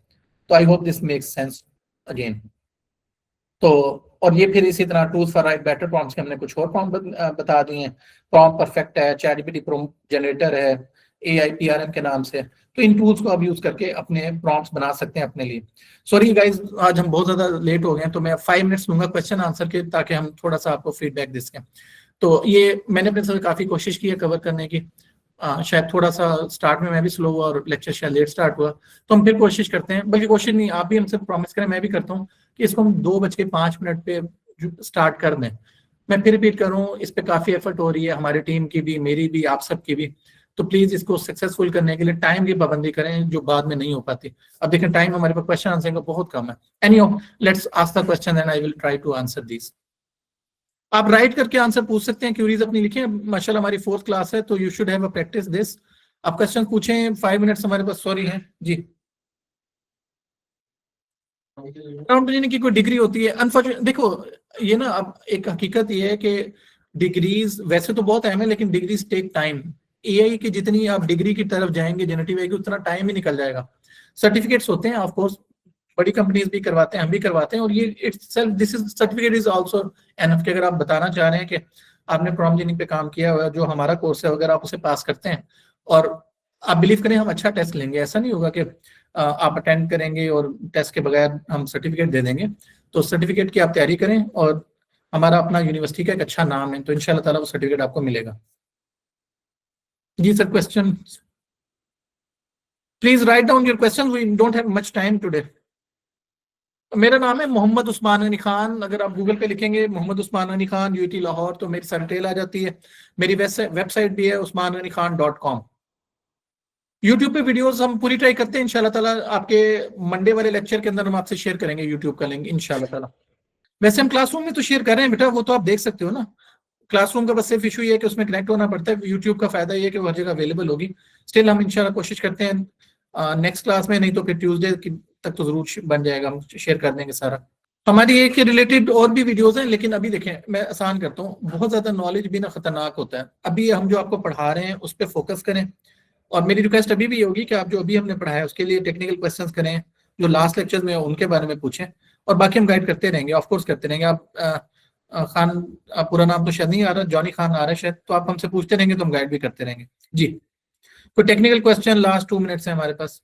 तो आई hope this makes sense again. तो और ये फिर इसी तरह tools for right better prompts के हमने कुछ और प्रॉम्प्ट बता दिए हैं। प्रॉम्प्ट परफेक्ट है, चैट जीपीटी प्रॉम्प्ट जनरेटर है, AIPRM के नाम से। तो इन टूल्स को आप यूज करके अपने प्रॉम्प्ट्स बना सकते हैं अपने लिए। सॉरी गाइज, आज हम बहुत ज्यादा लेट हो गए हैं, तो मैं 5 मिनट्स लूंगा क्वेश्चन आंसर के, ताकि हम थोड़ा सा आपको फीडबैक दे सकें। तो ये मैंने अपने से काफी कोशिश की है कवर करने की। शायद थोड़ा सा स्टार्ट में मैं भी स्लो हुआ और लेक्चर शायद लेट स्टार्ट हुआ, तो हम फिर कोशिश करते हैं, बल्कि कोशिश नहीं, आप भी हमसे प्रॉमिस करें, मैं भी करता हूँ कि इसको हम 2:05 पे स्टार्ट कर दें। मैं फिर रिपीट करूँ, इस पे काफी एफर्ट हो रही है हमारी टीम की भी, मेरी भी, आप सबकी भी। तो प्लीज इसको सक्सेसफुल करने के लिए टाइम की पाबंदी करें, जो बाद में नहीं हो पाती। अब देखें टाइम हमारे पास क्वेश्चन आंसर का बहुत कम है। Anyhow, let's ask the question and I will try to answer this. आप राइट करके आंसर पूछ सकते हैं, क्यूरीज अपनी लिखें। माशाल्लाह हमारी 4th क्लास है, तो you should have a practice this. आप क्वेश्चन पूछें, 5 मिनट्स हमारे पास सॉरी है जी। प्रॉम्प्ट इंजीनियरिंग की कोई डिग्री होती है? अनफॉर्चुनेट देखो, ये ना अब एक हकीकत ये है कि डिग्रीज वैसे तो बहुत अहम है, लेकिन डिग्रीज टेक टाइम। AI की जितनी आप डिग्री की तरफ जाएंगे, जनरेटिव AI की, उतना टाइम ही निकल जाएगा। सर्टिफिकेट्स होते हैं ऑफ कोर्स, बड़ी कंपनीज भी करवाते हैं, हम भी करवाते हैं, और ये itself this is certificate is also enough के। अगर आप बताना चाह रहे हैं कि आपने प्रॉम्प्ट इंजीनियरिंग पे काम किया हुआ है, जो हमारा कोर्स है, अगर आप उसे पास करते हैं और आप बिलीव करें हम अच्छा टेस्ट लेंगे, ऐसा नहीं होगा कि आप अटेंड करेंगे और टेस्ट के बगैर हम सर्टिफिकेट दे देंगे। तो सर्टिफिकेट की आप तैयारी करें, और हमारा अपना यूनिवर्सिटी का एक अच्छा नाम है, तो इंशाल्लाह ताला वो सर्टिफिकेट आपको मिलेगा। जी sir, question please write down your question, we don't have much time today. मेरा नाम है मोहम्मद उस्मान गनी खान। अगर आप गूगल पे लिखेंगे मोहम्मद उस्मान गनी खान UT लाहौर, तो मेरी सारी डिटेल आ जाती है। मेरी वेबसाइट भी है usmanghanikhan.com। यूट्यूब पे वीडियोस हम पूरी ट्राई करते हैं इंशाल्लाह ताला। आपके मंडे वाले लेक्चर के अंदर हम आपसे शेयर करेंगे यूट्यूब का लिंक इंशाल्लाह ताला। वैसे हम क्लासरूम में तो शेयर कर रहे हैं बेटा, वो तो आप देख सकते हो ना। क्लासरूम का बस सिर्फ इशू ये है कि उसमें कनेक्ट होना पड़ता है। यूट्यूब का फायदा ये है कि वो हर जगह अवेलेबल होगी। स्टिल हम इंशाल्लाह कोशिश करते हैं नेक्स्ट क्लास में, नहीं तो फिर ट्यूसडे तक तो जरूर बन जाएगा, हम शेयर कर देंगे सारा। हमारी एक के रिलेटेड और भी वीडियोस हैं, लेकिन अभी देखें मैं आसान करता हूँ, बहुत ज्यादा नॉलेज भी ना खतरनाक होता है। अभी हम जो आपको पढ़ा रहे हैं उस पर फोकस करें, और मेरी रिक्वेस्ट अभी भी होगी कि आप जो अभी हमने पढ़ाया है उसके लिए टेक्निकल क्वेश्चंस करें, जो लास्ट लेक्चर में उनके बारे में पूछें, और बाकी हम गाइड करते रहेंगे, ऑफ कोर्स करते रहेंगे। आप खान, आप पूरा नाम तो शायद नहीं आ रहा, जॉनी खान आ रहा है शायद, तो आप हमसे पूछते रहेंगे तो हम गाइड भी करते रहेंगे जी। तो टेक्निकल क्वेश्चन लास्ट 2 मिनट्स है हमारे पास।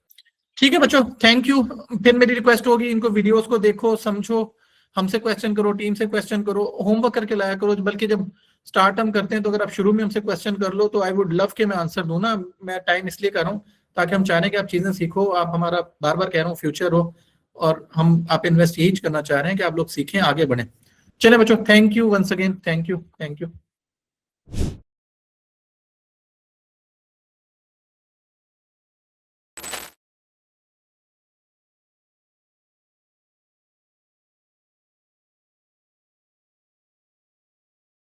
ठीक है बच्चों, थैंक यू। फिर मेरी रिक्वेस्ट होगी, इनको वीडियोस को देखो, समझो, हमसे क्वेश्चन करो, टीम से क्वेश्चन करो, होमवर्क करके लाया करो। बल्कि जब स्टार्ट हम करते हैं तो अगर आप शुरू में हमसे क्वेश्चन कर लो तो आई वुड लव के मैं आंसर दूं ना। मैं टाइम इसलिए कर रहा हूँ ताकि हम चाह रहे हैं कि आप चीजें सीखो, आप हमारा बार बार कह रहा हूँ फ्यूचर हो, और हम आप इन्वेस्ट यही करना चाह रहे हैं कि आप लोग सीखें, आगे बढ़ें। चले बच्चों, thank you once again, thank you, thank you.